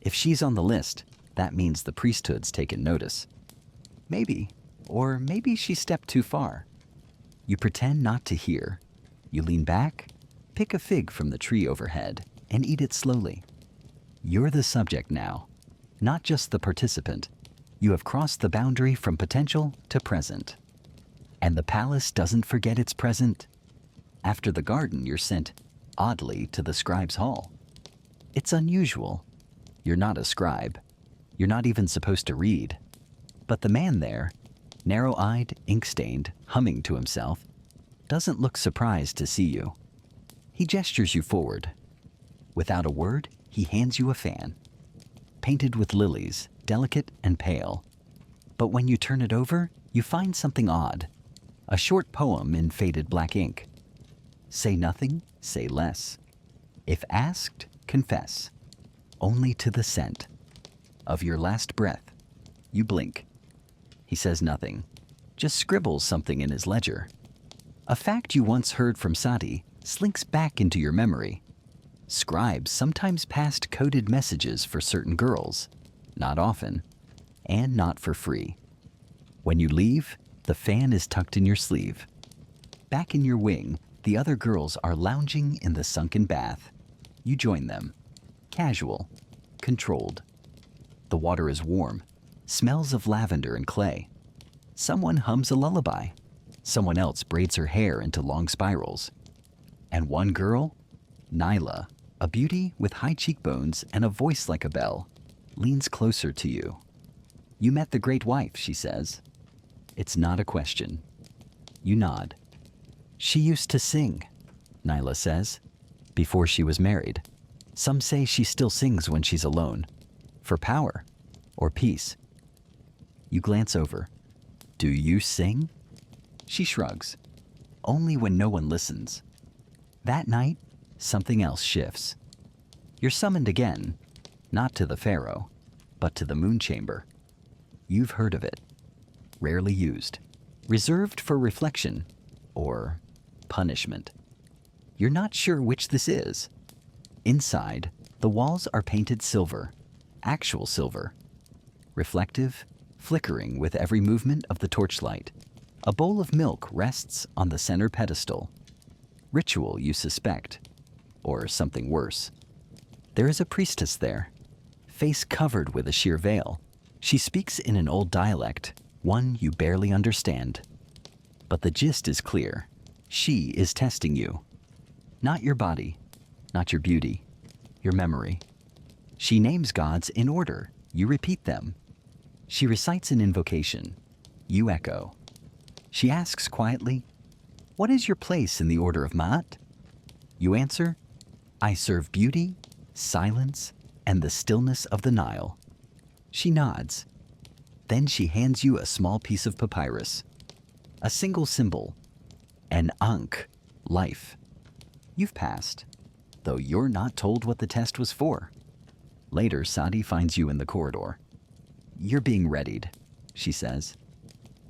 If she's on the list, that means the priesthood's taken notice. Maybe, or maybe she stepped too far. You pretend not to hear. You lean back, pick a fig from the tree overhead, and eat it slowly. You're the subject now, not just the participant. You have crossed the boundary from potential to present. And the palace doesn't forget its present. After the garden, you're sent, oddly, to the scribe's hall. It's unusual. You're not a scribe. You're not even supposed to read. But the man there, narrow-eyed, ink-stained, humming to himself, doesn't look surprised to see you. He gestures you forward. Without a word, he hands you a fan, painted with lilies, delicate and pale. But when you turn it over, you find something odd. A short poem in faded black ink. Say nothing, say less. If asked, confess. Only to the scent of your last breath. You blink. He says nothing, just scribbles something in his ledger. A fact you once heard from Sadi slinks back into your memory. Scribes sometimes passed coded messages for certain girls, not often, and not for free. When you leave, the fan is tucked in your sleeve. Back in your wing, the other girls are lounging in the sunken bath. You join them. Casual, controlled. The water is warm, smells of lavender and clay. Someone hums a lullaby. Someone else braids her hair into long spirals. And one girl, Nyla, a beauty with high cheekbones and a voice like a bell, leans closer to you. You met the great wife, she says. It's not a question. You nod. She used to sing, Nyla says, before she was married. Some say she still sings when she's alone, for power or peace. You glance over. Do you sing? She shrugs. Only when no one listens. That night, something else shifts. You're summoned again, not to the Pharaoh, but to the moon chamber. You've heard of it. Rarely used. Reserved for reflection or punishment. You're not sure which this is. Inside, the walls are painted silver, actual silver. Reflective, flickering with every movement of the torchlight. A bowl of milk rests on the center pedestal. Ritual, you suspect, or something worse. There is a priestess there, face covered with a sheer veil. She speaks in an old dialect, one you barely understand. But the gist is clear. She is testing you. Not your body, not your beauty, your memory. She names gods in order. You repeat them. She recites an invocation. You echo. She asks quietly, "What is your place in the order of Ma'at?" You answer, "I serve beauty, silence, and the stillness of the Nile." She nods. Then she hands you a small piece of papyrus. A single symbol. An Ankh, life. You've passed, though you're not told what the test was for. Later, Sadi finds you in the corridor. You're being readied, she says.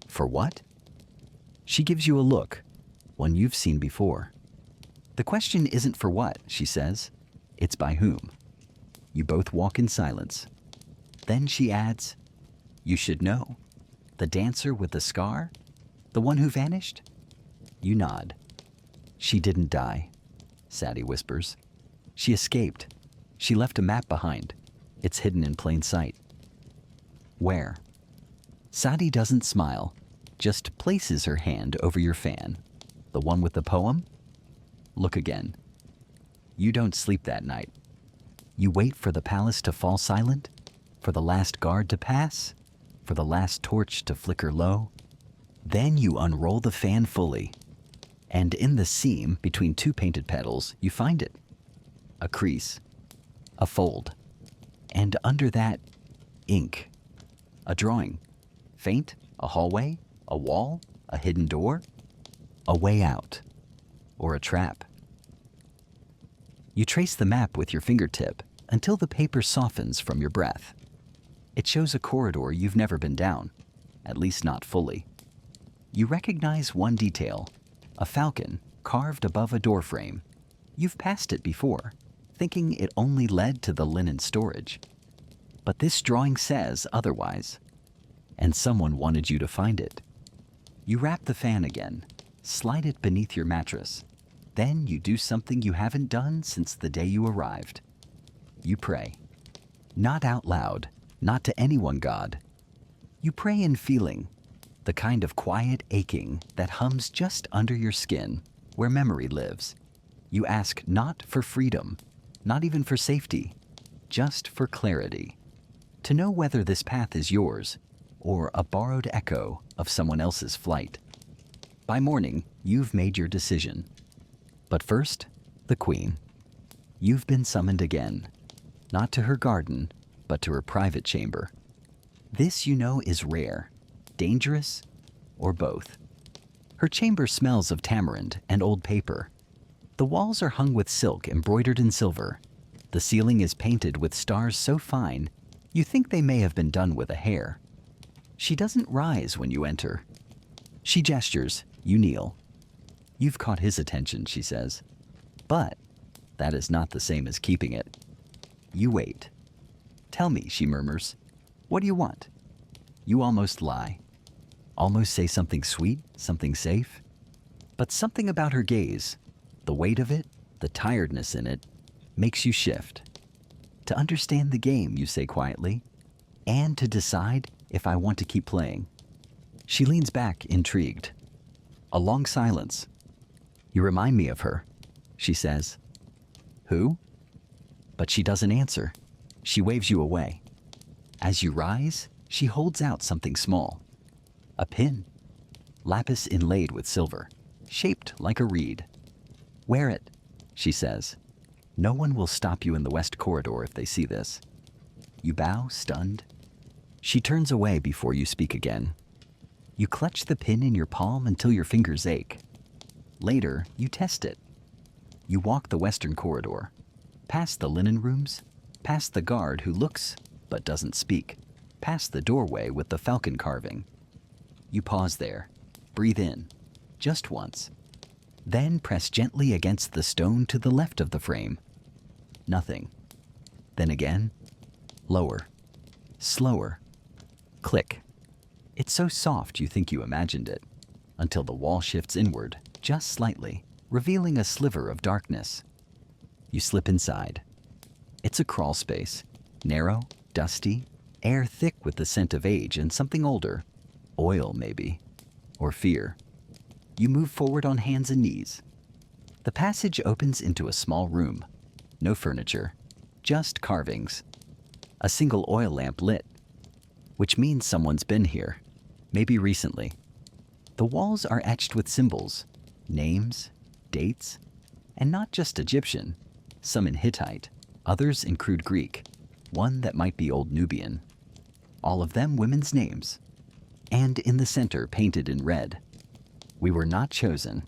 For what? She gives you a look, one you've seen before. The question isn't for what, she says. It's by whom. You both walk in silence. Then she adds, "You should know. The dancer with the scar? The one who vanished?" You nod. "She didn't die," Sadi whispers. "She escaped. She left a map behind. It's hidden in plain sight." Where? Sadi doesn't smile, just places her hand over your fan. The one with the poem? Look again. You don't sleep that night. You wait for the palace to fall silent, for the last guard to pass, for the last torch to flicker low. Then you unroll the fan fully, and in the seam between two painted petals, you find it. A crease, a fold, and under that, ink. A drawing. Faint, a hallway, a wall, a hidden door. a way out, or a trap. You trace the map with your fingertip until the paper softens from your breath. It shows a corridor you've never been down, at least not fully. You recognize one detail, a falcon carved above a doorframe. You've passed it before, thinking it only led to the linen storage. But this drawing says otherwise, and someone wanted you to find it. You wrap the fan again, slide it beneath your mattress. Then you do something you haven't done since the day you arrived. You pray. Not out loud, not to anyone, God. You pray in feeling, the kind of quiet aching that hums just under your skin, where memory lives. You ask not for freedom, not even for safety, just for clarity. To know whether this path is yours or a borrowed echo of someone else's flight. By morning, you've made your decision. But first, the Queen. You've been summoned again, not to her garden, but to her private chamber. This, you know, is rare, dangerous, or both. Her chamber smells of tamarind and old paper. The walls are hung with silk embroidered in silver. The ceiling is painted with stars so fine, you think they may have been done with a hair. She doesn't rise when you enter. She gestures, you kneel. You've caught his attention, she says. But that is not the same as keeping it. You wait. Tell me, she murmurs. What do you want? You almost lie. Almost say something sweet, something safe. But something about her gaze, the weight of it, the tiredness in it, makes you shift. To understand the game, you say quietly, and to decide if I want to keep playing. She leans back, intrigued. A long silence. You remind me of her, she says. Who? But she doesn't answer. She waves you away. As you rise, she holds out something small. A pin. Lapis inlaid with silver, shaped like a reed. Wear it, she says. No one will stop you in the west corridor if they see this. You bow, stunned. She turns away before you speak again. You clutch the pin in your palm until your fingers ache. Later, you test it. You walk the western corridor, past the linen rooms, past the guard who looks but doesn't speak, past the doorway with the falcon carving. You pause there, breathe in, just once. Then press gently against the stone to the left of the frame. Nothing. Then again, lower, slower. Click. It's so soft you think you imagined it, until the wall shifts inward, just slightly, revealing a sliver of darkness. You slip inside. It's a crawl space, narrow, dusty, air thick with the scent of age and something older, oil maybe, or fear. You move forward on hands and knees. The passage opens into a small room. No furniture, just carvings. A single oil lamp lit, which means someone's been here, maybe recently. The walls are etched with symbols, names, dates, and not just Egyptian, some in Hittite, others in crude Greek, one that might be Old Nubian. All of them women's names. And in the center, painted in red, we were not chosen.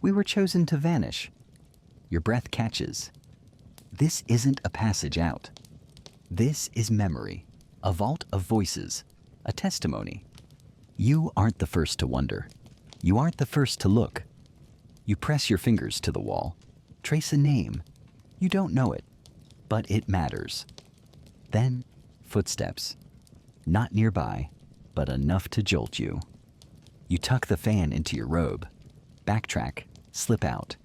We were chosen to vanish. Your breath catches. This isn't a passage out. This is memory, a vault of voices, a testimony. You aren't the first to wonder. You aren't the first to look. You press your fingers to the wall, trace a name. You don't know it, but it matters. Then, footsteps. Not nearby, but enough to jolt you. You tuck the fan into your robe, backtrack, slip out,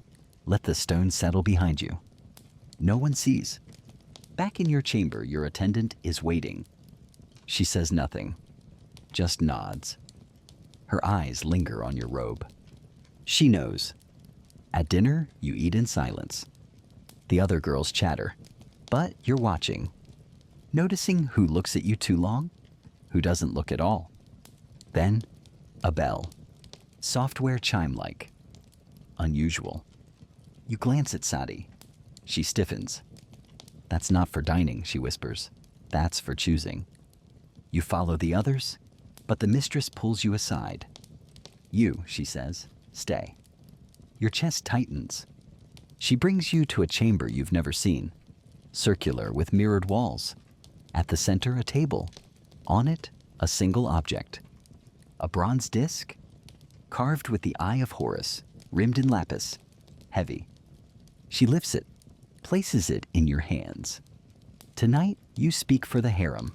let the stone settle behind you. No one sees. Back in your chamber, your attendant is waiting. She says nothing, just nods. Her eyes linger on your robe. She knows. At dinner, you eat in silence. The other girls chatter, but you're watching. Noticing who looks at you too long, who doesn't look at all. Then, a bell. Software chime-like. Unusual. You glance at Sadi. She stiffens. That's not for dining, she whispers. That's for choosing. You follow the others, but the mistress pulls you aside. You, she says, stay. Your chest tightens. She brings you to a chamber you've never seen, circular with mirrored walls. At the center, a table. On it, a single object. A bronze disc, carved with the eye of Horus, rimmed in lapis, heavy. She lifts it, places it in your hands. Tonight, you speak for the harem.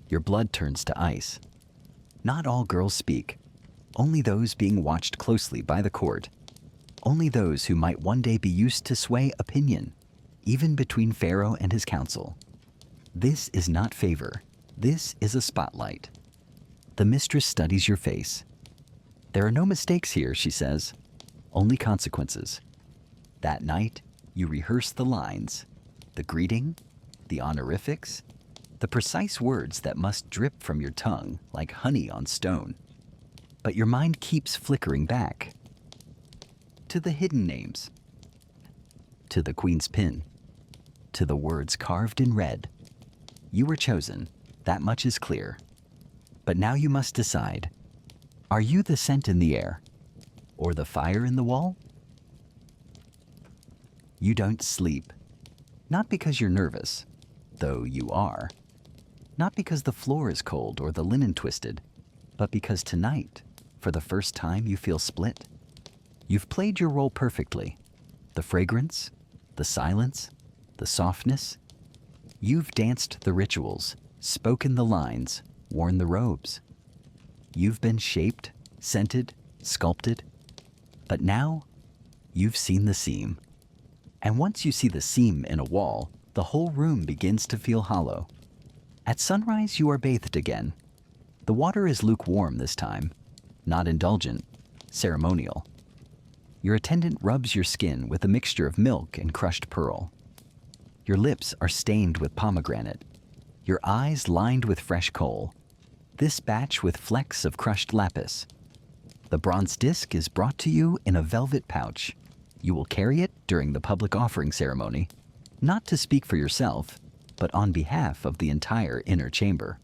Your blood turns to ice. Not all girls speak, only those being watched closely by the court. Only those who might one day be used to sway opinion, even between Pharaoh and his council. This is not favor. This is a spotlight. The mistress studies your face. There are no mistakes here, she says, only consequences. That night, you rehearse the lines, the greeting, the honorifics, the precise words that must drip from your tongue like honey on stone. But your mind keeps flickering back to the hidden names, to the queen's pin, to the words carved in red. You were chosen, that much is clear. But now you must decide, are you the scent in the air, or the fire in the wall? You don't sleep, not because you're nervous, though you are. Not because the floor is cold or the linen twisted, but because tonight, for the first time, you feel split. You've played your role perfectly. The fragrance, the silence, the softness. You've danced the rituals, spoken the lines, worn the robes. You've been shaped, scented, sculpted. But now, you've seen the seam. And once you see the seam in a wall, the whole room begins to feel hollow. At sunrise, you are bathed again. The water is lukewarm this time, not indulgent, ceremonial. Your attendant rubs your skin with a mixture of milk and crushed pearl. Your lips are stained with pomegranate, your eyes lined with fresh coal, this batch with flecks of crushed lapis. The bronze disc is brought to you in a velvet pouch. You will carry it during the public offering ceremony, not to speak for yourself, but on behalf of the entire inner chamber.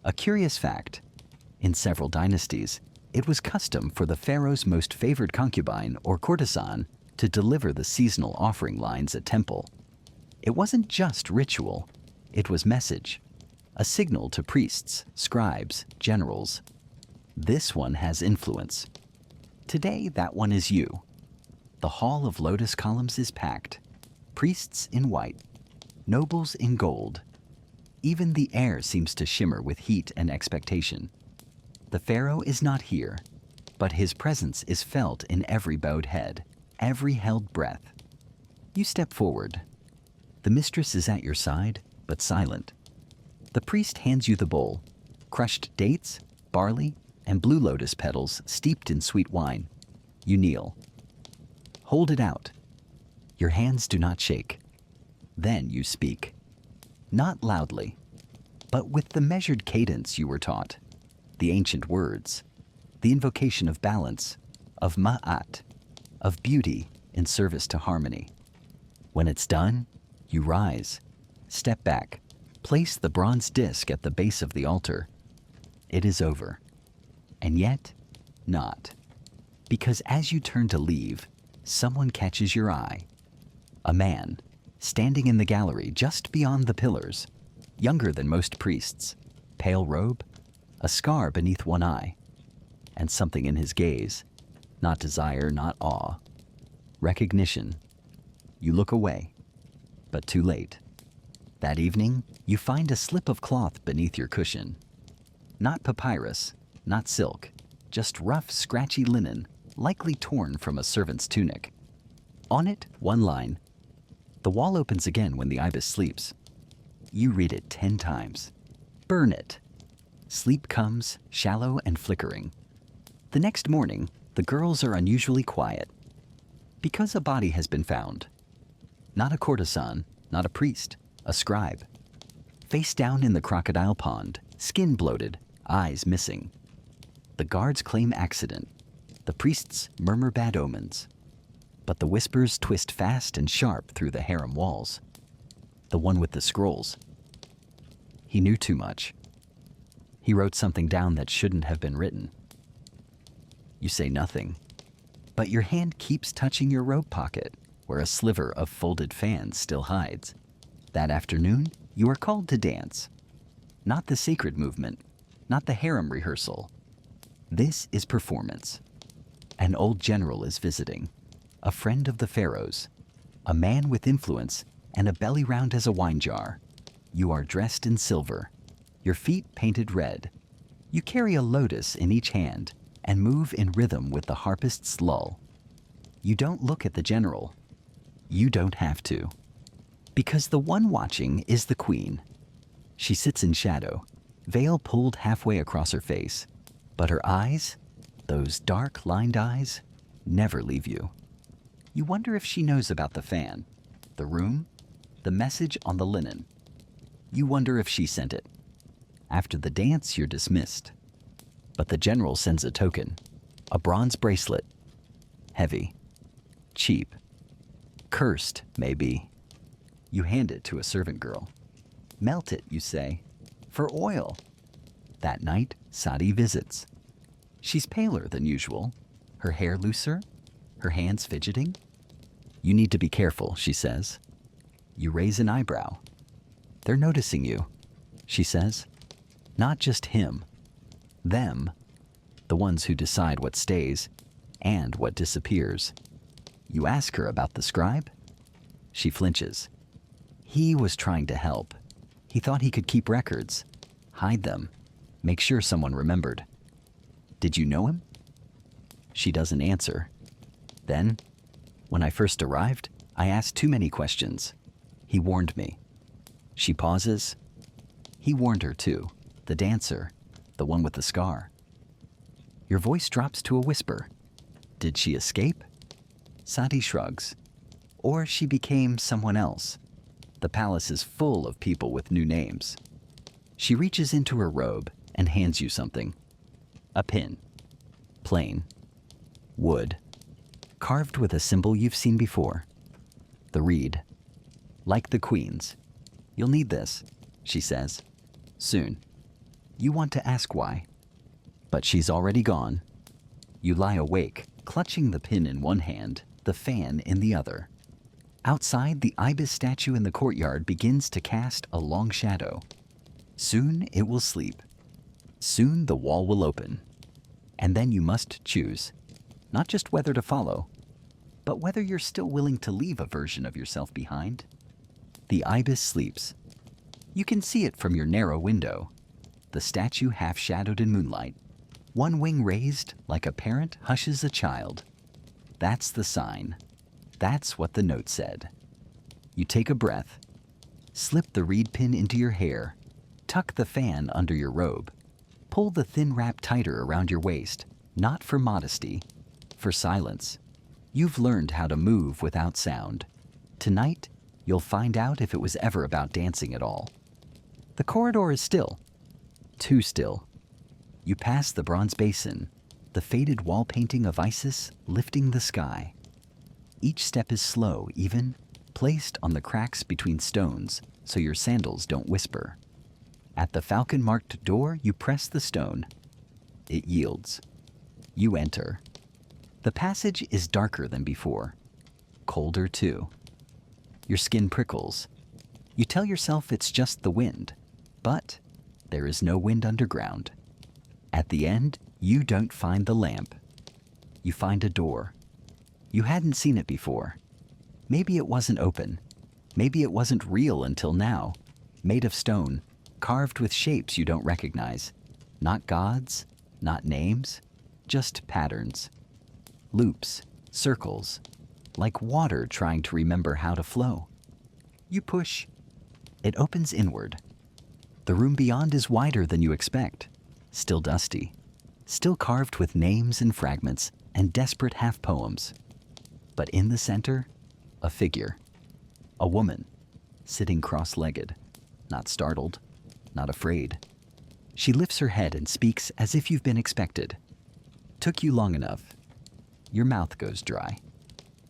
A curious fact, in several dynasties, it was custom for the pharaoh's most favored concubine or courtesan to deliver the seasonal offering lines at temple. It wasn't just ritual, it was message, a signal to priests, scribes, generals. This one has influence. Today, that one is you. The hall of lotus columns is packed, priests in white, nobles in gold. Even the air seems to shimmer with heat and expectation. The pharaoh is not here, but his presence is felt in every bowed head, every held breath. You step forward. The mistress is at your side, but silent. The priest hands you the bowl, crushed dates, barley, and blue lotus petals steeped in sweet wine. You kneel. Hold it out. Your hands do not shake. Then you speak. Not loudly, but with the measured cadence you were taught. The ancient words, the invocation of balance, of ma'at, of beauty in service to harmony. When it's done, you rise, step back, place the bronze disc at the base of the altar. It is over. And yet, not. Because as you turn to leave, someone catches your eye. A man, standing in the gallery just beyond the pillars, younger than most priests, pale robe, a scar beneath one eye, and something in his gaze, not desire, not awe, recognition. You look away, but too late. That evening, you find a slip of cloth beneath your cushion. Not papyrus, not silk, just rough, scratchy linen, likely torn from a servant's tunic. On it, one line. The wall opens again when the ibis sleeps. You read it 10 times. Burn it. Sleep comes, shallow and flickering. The next morning, the girls are unusually quiet. Because a body has been found. Not a courtesan, not a priest, a scribe. Face down in the crocodile pond, skin bloated, eyes missing. The guards claim accident. The priests murmur bad omens. But the whispers twist fast and sharp through the harem walls. The one with the scrolls. He knew too much. He wrote something down that shouldn't have been written. You say nothing. But your hand keeps touching your robe pocket, where a sliver of folded fan still hides. That afternoon, you are called to dance. Not the sacred movement, not the harem rehearsal. This is performance. An old general is visiting, a friend of the Pharaoh's, a man with influence and a belly round as a wine jar. You are dressed in silver, your feet painted red. You carry a lotus in each hand and move in rhythm with the harpist's lull. You don't look at the general. You don't have to. Because the one watching is the queen. She sits in shadow, veil pulled halfway across her face, but her eyes, those dark lined eyes, never leave you. You wonder if she knows about the fan, the room, the message on the linen. You wonder if she sent it. After the dance, you're dismissed. But the general sends a token, a bronze bracelet. Heavy, cheap, cursed, maybe. You hand it to a servant girl. Melt it, you say, for oil. That night, Sadi visits. She's paler than usual, her hair looser, her hands fidgeting. You need to be careful, she says. You raise an eyebrow. They're noticing you, she says. Not just him. Them, the ones who decide what stays and what disappears. You ask her about the scribe. She flinches. He was trying to help. He thought he could keep records, hide them, make sure someone remembered. Did you know him? She doesn't answer. Then, when I first arrived, I asked too many questions. He warned me. She pauses. He warned her too, the dancer, the one with the scar. Your voice drops to a whisper. Did she escape? Sadi shrugs. Or she became someone else. The palace is full of people with new names. She reaches into her robe and hands you something. A pin. Plain. Wood. Carved with a symbol you've seen before. The reed. Like the queen's. You'll need this, she says. Soon. You want to ask why. But she's already gone. You lie awake, clutching the pin in one hand, the fan in the other. Outside, the ibis statue in the courtyard begins to cast a long shadow. Soon it will sleep. Soon the wall will open. And then you must choose, not just whether to follow, but whether you're still willing to leave a version of yourself behind. The ibis sleeps. You can see it from your narrow window, the statue half shadowed in moonlight, one wing raised like a parent hushes a child. That's the sign. That's what the note said. You take a breath, slip the reed pin into your hair, tuck the fan under your robe, pull the thin wrap tighter around your waist, not for modesty, for silence. You've learned how to move without sound. Tonight, you'll find out if it was ever about dancing at all. The corridor is still. Too still. You pass the bronze basin, the faded wall painting of Isis lifting the sky. Each step is slow, even, placed on the cracks between stones so your sandals don't whisper. At the falcon-marked door, you press the stone. It yields. You enter. The passage is darker than before. Colder, too. Your skin prickles. You tell yourself it's just the wind, but there is no wind underground. At the end, you don't find the lamp. You find a door. You hadn't seen it before. Maybe it wasn't open. Maybe it wasn't real until now. Made of stone, carved with shapes you don't recognize. Not gods, not names, just patterns. Loops, circles, like water trying to remember how to flow. You push. It opens inward. The room beyond is wider than you expect. Still dusty. Still carved with names and fragments and desperate half-poems. But in the center, a figure. A woman, sitting cross-legged, not startled, not afraid. She lifts her head and speaks as if you've been expected. Took you long enough. Your mouth goes dry.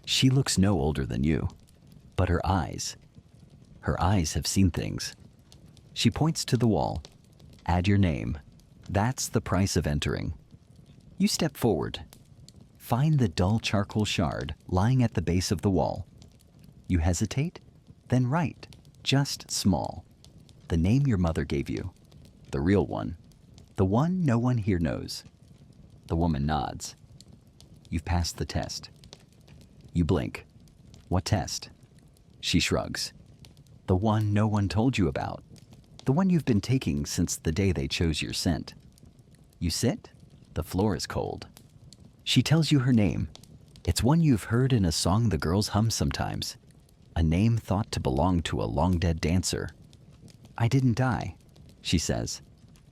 She looks no older than you, but her eyes have seen things. She points to the wall. Add your name. That's the price of entering. You step forward. Find the dull charcoal shard lying at the base of the wall. You hesitate? Then write, just small, the name your mother gave you, the real one, the one no one here knows. The woman nods. You've passed the test. You blink. What test? She shrugs. The one no one told you about. The one you've been taking since the day they chose your scent. You sit. The floor is cold. She tells you her name. It's one you've heard in a song the girls hum sometimes. A name thought to belong to a long-dead dancer. I didn't die, she says.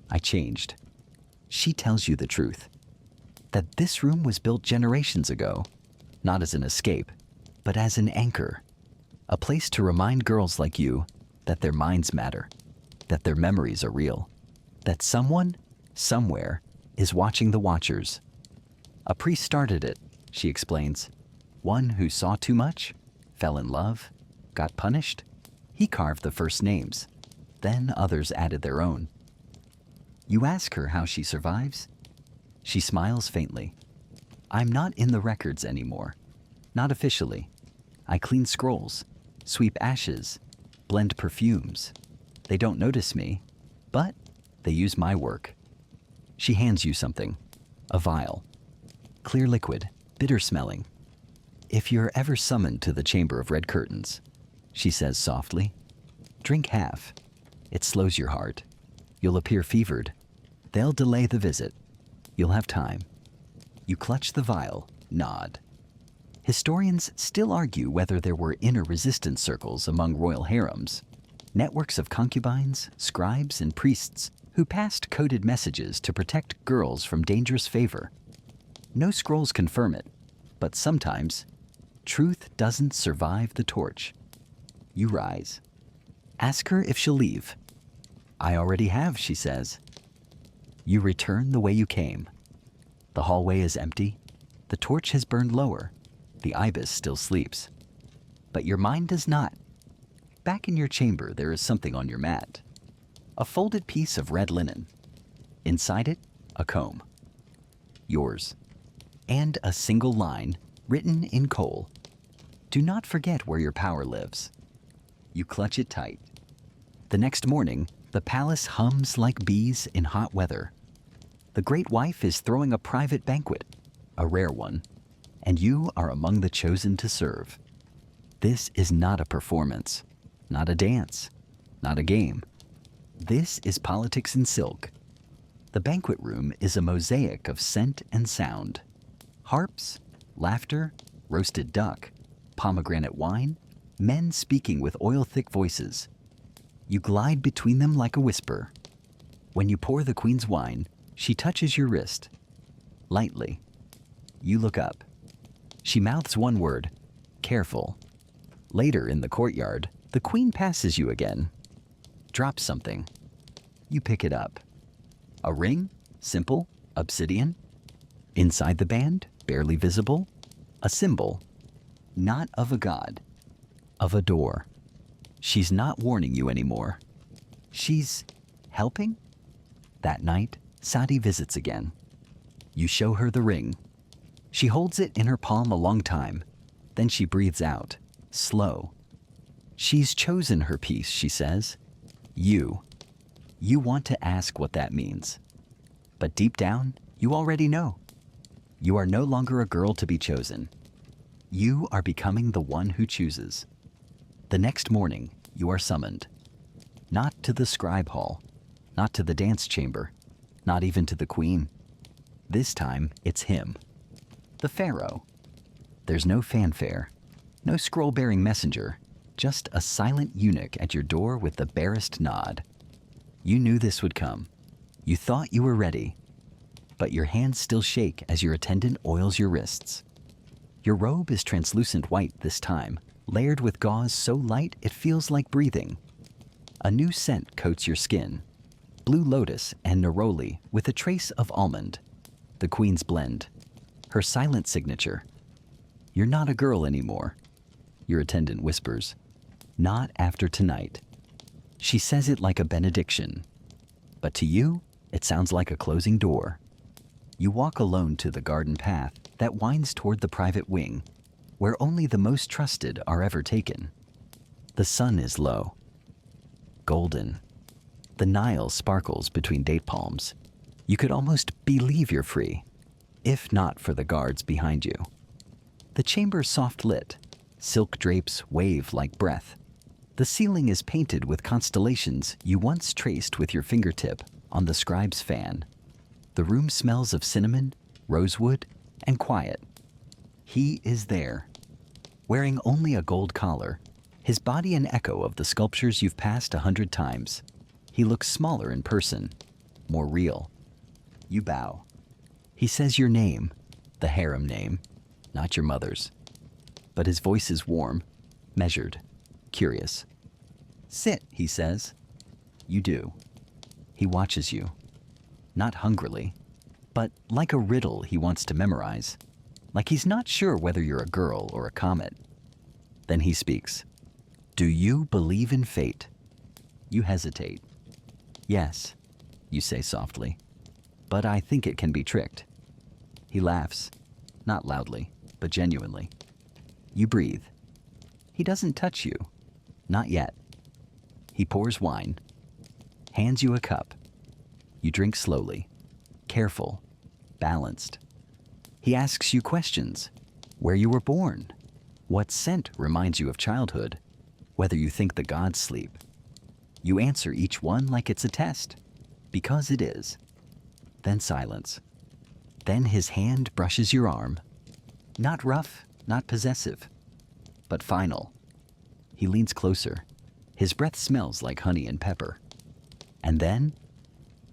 I changed. She tells you the truth. That this room was built generations ago, not as an escape, but as an anchor. A place to remind girls like you that their minds matter, that their memories are real, that someone, somewhere, is watching the watchers. A priest started it, she explains. One who saw too much, fell in love, got punished. He carved the first names. Then others added their own. You ask her how she survives. She smiles faintly. I'm not in the records anymore. Not officially. I clean scrolls, sweep ashes, blend perfumes. They don't notice me, but they use my work. She hands you something, a vial. Clear liquid, bitter smelling. If you're ever summoned to the Chamber of Red Curtains, she says softly, drink half. It slows your heart. You'll appear fevered. They'll delay the visit. You'll have time. You clutch the vial, nod. Historians still argue whether there were inner resistance circles among royal harems, networks of concubines, scribes, and priests who passed coded messages to protect girls from dangerous favor. No scrolls confirm it, but sometimes truth doesn't survive the torch. You rise. Ask her if she'll leave. I already have, she says. You return the way you came. The hallway is empty. The torch has burned lower. The ibis still sleeps. But your mind does not. Back in your chamber, there is something on your mat. A folded piece of red linen. Inside it, a comb. Yours. And a single line written in coal. Do not forget where your power lives. You clutch it tight. The next morning, the palace hums like bees in hot weather. The great wife is throwing a private banquet, a rare one, and you are among the chosen to serve. This is not a performance, not a dance, not a game. This is politics in silk. The banquet room is a mosaic of scent and sound. Harps, laughter, roasted duck, pomegranate wine, men speaking with oil-thick voices. You glide between them like a whisper. When you pour the queen's wine, she touches your wrist. Lightly. You look up. She mouths one word, careful. Later in the courtyard, the queen passes you again. Drops something. You pick it up. A ring, simple, obsidian. Inside the band, barely visible, a symbol. Not of a god, of a door. She's not warning you anymore. She's helping? That night, Sadi visits again. You show her the ring. She holds it in her palm a long time. Then she breathes out, slow. She's chosen her piece, she says. You. You want to ask what that means. But deep down, you already know. You are no longer a girl to be chosen. You are becoming the one who chooses. The next morning, you are summoned. Not to the scribe hall, not to the dance chamber, not even to the queen. This time, it's him. The Pharaoh. There's no fanfare, no scroll-bearing messenger, just a silent eunuch at your door with the barest nod. You knew this would come. You thought you were ready. But your hands still shake as your attendant oils your wrists. Your robe is translucent white this time, layered with gauze so light it feels like breathing. A new scent coats your skin. Blue lotus and neroli with a trace of almond. The queen's blend. Her silent signature. You're not a girl anymore. Your attendant whispers. Not after tonight. She says it like a benediction. But to you, it sounds like a closing door. You walk alone to the garden path that winds toward the private wing, where only the most trusted are ever taken. The sun is low, golden. The Nile sparkles between date palms. You could almost believe you're free, if not for the guards behind you. The chamber's soft lit. Silk drapes wave like breath. The ceiling is painted with constellations you once traced with your fingertip on the scribe's fan. The room smells of cinnamon, rosewood, and quiet. He is there, wearing only a gold collar, his body an echo of the sculptures you've passed 100 times. He looks smaller in person, more real. You bow. He says your name, the harem name, not your mother's. But his voice is warm, measured, curious. Sit, he says. You do. He watches you. Not hungrily, but like a riddle he wants to memorize. Like he's not sure whether you're a girl or a comet. Then he speaks. Do you believe in fate? You hesitate. Yes, you say softly. But I think it can be tricked. He laughs, not loudly, but genuinely. You breathe. He doesn't touch you. Not yet. He pours wine, hands you a cup. You drink slowly, careful, balanced. He asks you questions. Where you were born, what scent reminds you of childhood, whether you think the gods sleep. You answer each one like it's a test, because it is. Then silence. Then his hand brushes your arm. Not rough, not possessive, but final. He leans closer. His breath smells like honey and pepper. And then,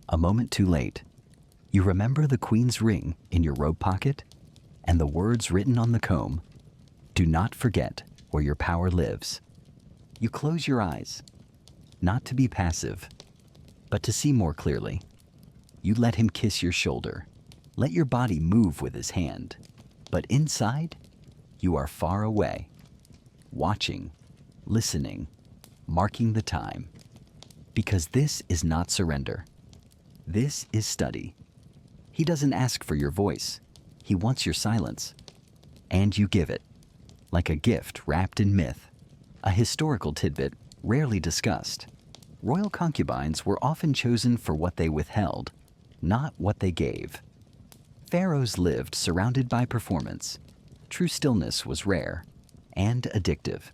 a moment too late, you remember the queen's ring in your robe pocket and the words written on the comb. Do not forget where your power lives. You close your eyes, not to be passive, but to see more clearly. You let him kiss your shoulder. Let your body move with his hand. But inside, you are far away, watching, listening, marking the time. Because this is not surrender. This is study. He doesn't ask for your voice. He wants your silence. And you give it, like a gift wrapped in myth, a historical tidbit rarely discussed. Royal concubines were often chosen for what they withheld, not what they gave. Pharaohs lived surrounded by performance. True stillness was rare and addictive.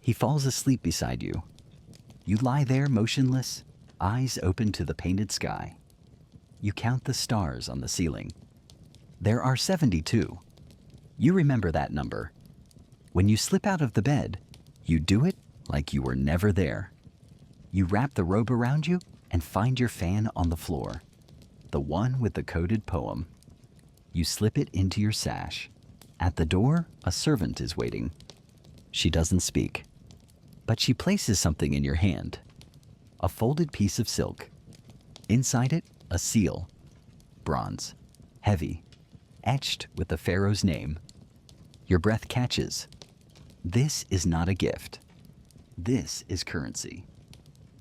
He falls asleep beside you. You lie there motionless, eyes open to the painted sky. You count the stars on the ceiling. There are 72. You remember that number. When you slip out of the bed, you do it like you were never there. You wrap the robe around you and find your fan on the floor, the one with the coded poem. You slip it into your sash. At the door, a servant is waiting. She doesn't speak, but she places something in your hand, a folded piece of silk. Inside it, a seal, bronze, heavy, etched with the pharaoh's name. Your breath catches. This is not a gift. This is currency.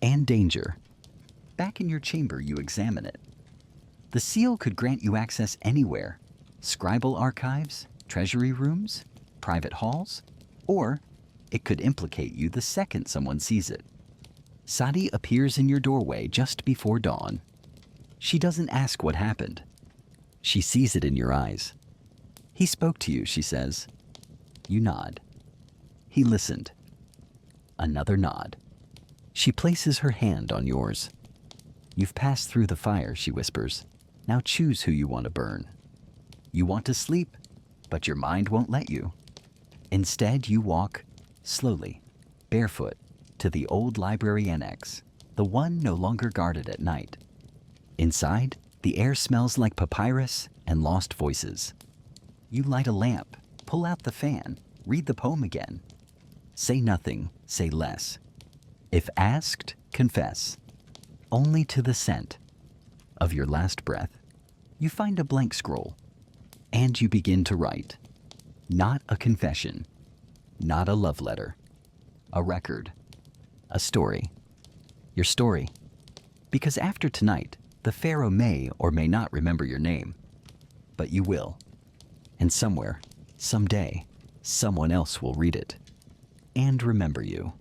And danger. Back in your chamber, you examine it. The seal could grant you access anywhere. Scribal archives, treasury rooms, private halls, or it could implicate you the second someone sees it. Sadi appears in your doorway just before dawn. She doesn't ask what happened. She sees it in your eyes. He spoke to you, she says. You nod. He listened. Another nod. She places her hand on yours. You've passed through the fire, she whispers. Now choose who you want to burn. You want to sleep, but your mind won't let you. Instead, you walk, slowly, barefoot, to the old library annex, the one no longer guarded at night. Inside, the air smells like papyrus and lost voices. You light a lamp, pull out the fan, read the poem again. Say nothing, say less. If asked, confess. Only to the scent of your last breath. You find a blank scroll, and you begin to write. Not a confession, not a love letter, a record, a story. Your story. Because after tonight, the Pharaoh may or may not remember your name, but you will. And somewhere, someday, someone else will read it and remember you.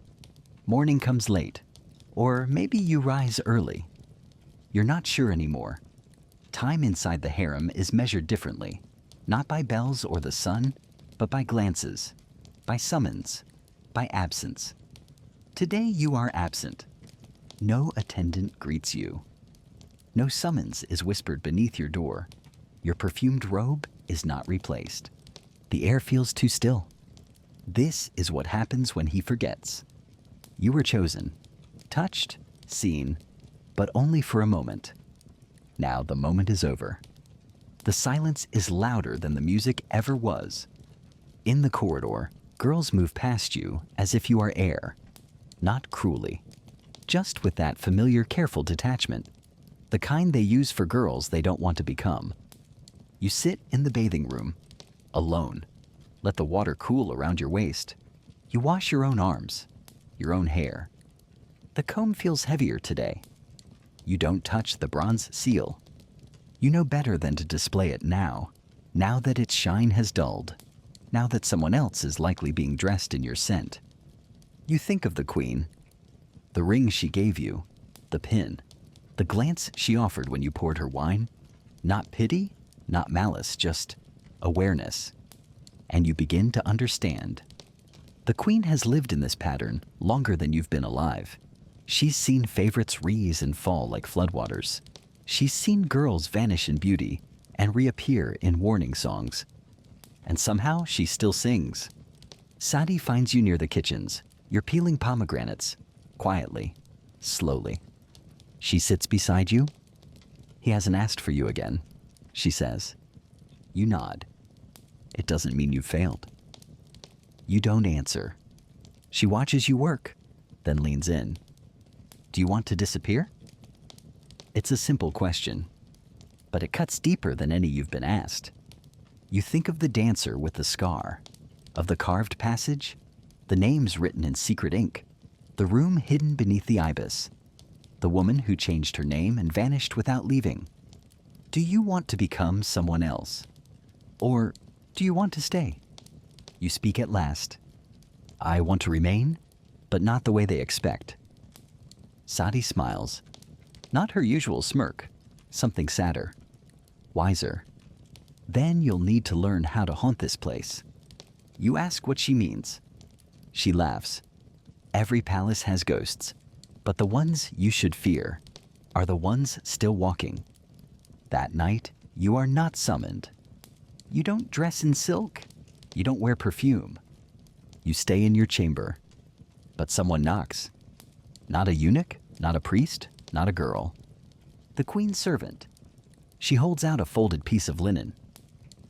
Morning comes late, or maybe you rise early. You're not sure anymore. Time inside the harem is measured differently, not by bells or the sun, but by glances, by summons, by absence. Today you are absent. No attendant greets you. No summons is whispered beneath your door. Your perfumed robe is not replaced. The air feels too still. This is what happens when he forgets. You were chosen, touched, seen, but only for a moment. Now the moment is over. The silence is louder than the music ever was. In the corridor, girls move past you as if you are air, not cruelly, just with that familiar careful detachment, the kind they use for girls they don't want to become. You sit in the bathing room, alone. Let the water cool around your waist. You wash your own arms, your own hair. The comb feels heavier today. You don't touch the bronze seal. You know better than to display it now that its shine has dulled, now that someone else is likely being dressed in your scent. You think of the queen, the ring she gave you, the pin, the glance she offered when you poured her wine. Not pity, not malice, just awareness. And you begin to understand. The queen has lived in this pattern longer than you've been alive. She's seen favorites rise and fall like floodwaters. She's seen girls vanish in beauty and reappear in warning songs. And somehow she still sings. Sadi finds you near the kitchens. You're peeling pomegranates, quietly, slowly. She sits beside you. He hasn't asked for you again, she says. You nod. It doesn't mean you've failed. You don't answer. She watches you work, then leans in. Do you want to disappear? It's a simple question, but it cuts deeper than any you've been asked. You think of the dancer with the scar, of the carved passage, the names written in secret ink, the room hidden beneath the ibis, the woman who changed her name and vanished without leaving. Do you want to become someone else? Or do you want to stay? You speak at last. I want to remain, but not the way they expect. Sadi smiles. Not her usual smirk, something sadder, wiser. Then you'll need to learn how to haunt this place. You ask what she means. She laughs. Every palace has ghosts, but the ones you should fear are the ones still walking. That night, you are not summoned. You don't dress in silk. You don't wear perfume. You stay in your chamber. But someone knocks. Not a eunuch, not a priest, not a girl. The queen's servant. She holds out a folded piece of linen.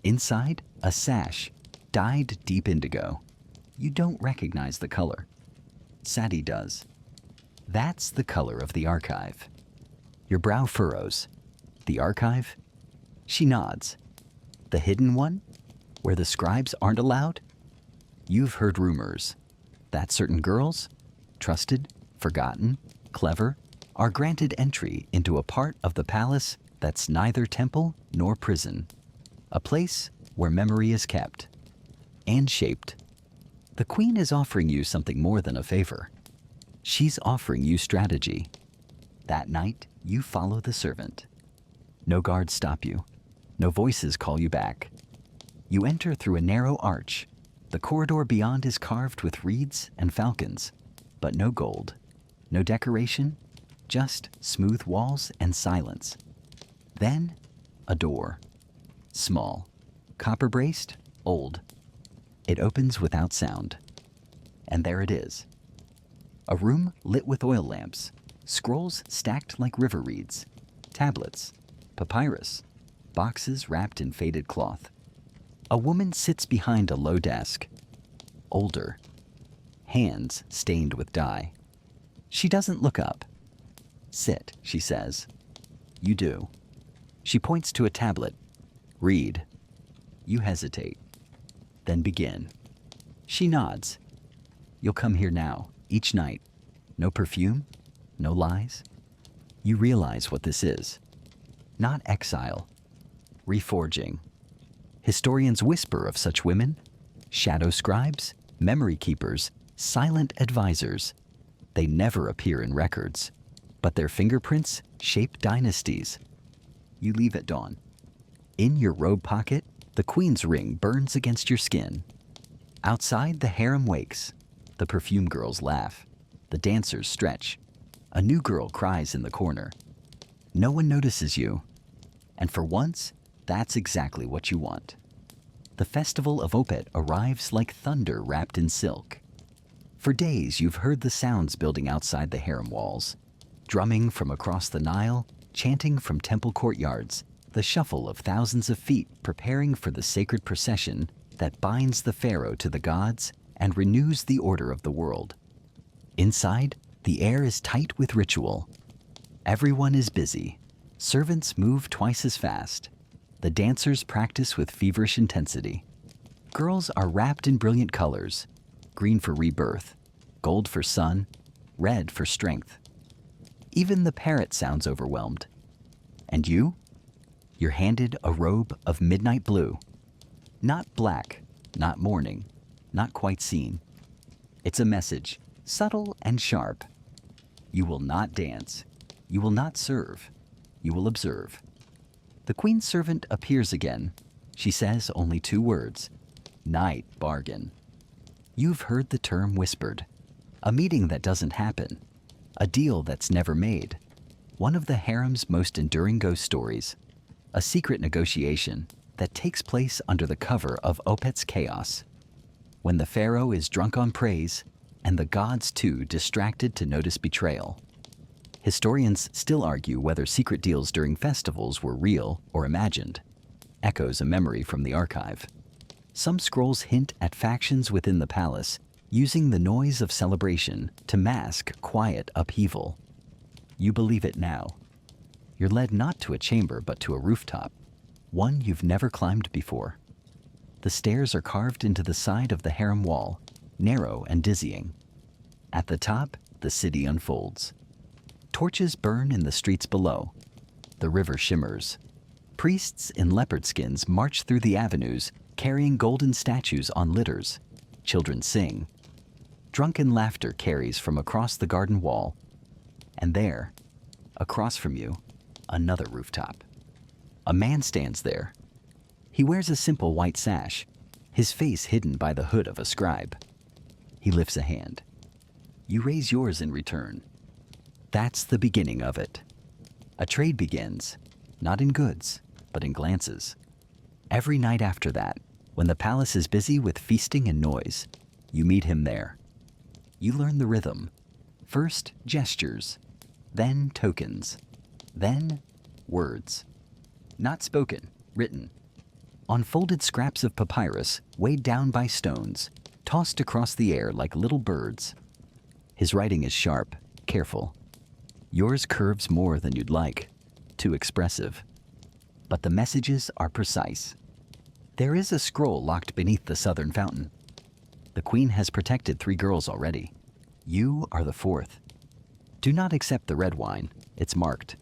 Inside, a sash, dyed deep indigo. You don't recognize the color. Sadi does. That's the color of the archive. Your brow furrows. The archive? She nods. The hidden one? Where the scribes aren't allowed? You've heard rumors that certain girls, trusted, forgotten, clever, are granted entry into a part of the palace that's neither temple nor prison, a place where memory is kept and shaped. The queen is offering you something more than a favor. She's offering you strategy. That night, you follow the servant. No guards stop you. No voices call you back. You enter through a narrow arch. The corridor beyond is carved with reeds and falcons, but no gold, no decoration, just smooth walls and silence. Then, a door. Small, copper-braced, old. It opens without sound. And there it is. A room lit with oil lamps, scrolls stacked like river reeds, tablets, papyrus, boxes wrapped in faded cloth. A woman sits behind a low desk, older, hands stained with dye. She doesn't look up. Sit, she says. You do. She points to a tablet. Read. You hesitate. Then begin. She nods. You'll come here now, each night. No perfume, no lies. You realize what this is. Not exile. Reforging. Historians whisper of such women: shadow scribes, memory keepers, silent advisors. They never appear in records, but their fingerprints shape dynasties. You leave at dawn. In your robe pocket, the queen's ring burns against your skin. Outside, the harem wakes. The perfume girls laugh. The dancers stretch. A new girl cries in the corner. No one notices you. And for once, that's exactly what you want. The festival of Opet arrives like thunder wrapped in silk. For days, you've heard the sounds building outside the harem walls. Drumming from across the Nile, chanting from temple courtyards, the shuffle of thousands of feet preparing for the sacred procession that binds the pharaoh to the gods and renews the order of the world. Inside, the air is tight with ritual. Everyone is busy. Servants move twice as fast. The dancers practice with feverish intensity. Girls are wrapped in brilliant colors: green for rebirth, gold for sun, red for strength. Even the parrot sounds overwhelmed. And you? You're handed a robe of midnight blue. Not black, not mourning, not quite seen. It's a message, subtle and sharp. You will not dance. You will not serve. You will observe. The queen's servant appears again. She says only 2 words: night bargain. You've heard the term whispered. A meeting that doesn't happen. A deal that's never made. One of the harem's most enduring ghost stories. A secret negotiation that takes place under the cover of Opet's chaos. When the pharaoh is drunk on praise, and the gods too distracted to notice betrayal. Historians still argue whether secret deals during festivals were real or imagined. Echoes a memory from the archive. Some scrolls hint at factions within the palace, using the noise of celebration to mask quiet upheaval. You believe it now. You're led not to a chamber but to a rooftop, one you've never climbed before. The stairs are carved into the side of the harem wall, narrow and dizzying. At the top, the city unfolds. Torches burn in the streets below. The river shimmers. Priests in leopard skins march through the avenues, carrying golden statues on litters. Children sing. Drunken laughter carries from across the garden wall. And there, across from you, another rooftop. A man stands there. He wears a simple white sash, his face hidden by the hood of a scribe. He lifts a hand. You raise yours in return. That's the beginning of it. A trade begins, not in goods, but in glances. Every night after that, when the palace is busy with feasting and noise, you meet him there. You learn the rhythm. First, gestures, then tokens, then words. Not spoken, written. On folded scraps of papyrus, weighed down by stones, tossed across the air like little birds. His writing is sharp, careful. Yours curves more than you'd like, too expressive. But the messages are precise. There is a scroll locked beneath the southern fountain. The queen has protected 3 girls already. You are the 4th. Do not accept the red wine. It's marked.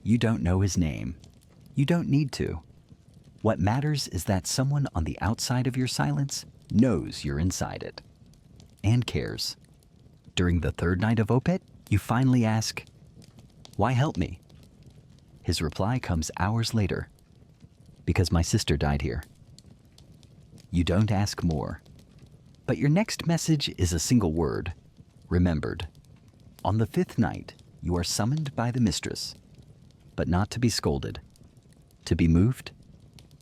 You don't know his name. You don't need to. What matters is that someone on the outside of your silence knows you're inside it. And cares. During the 3rd night of Opet, you finally ask, "Why help me?" His reply comes hours later. "Because my sister died here." You don't ask more. But your next message is a single word: remembered. On the 5th night, you are summoned by the mistress. But not to be scolded. To be moved.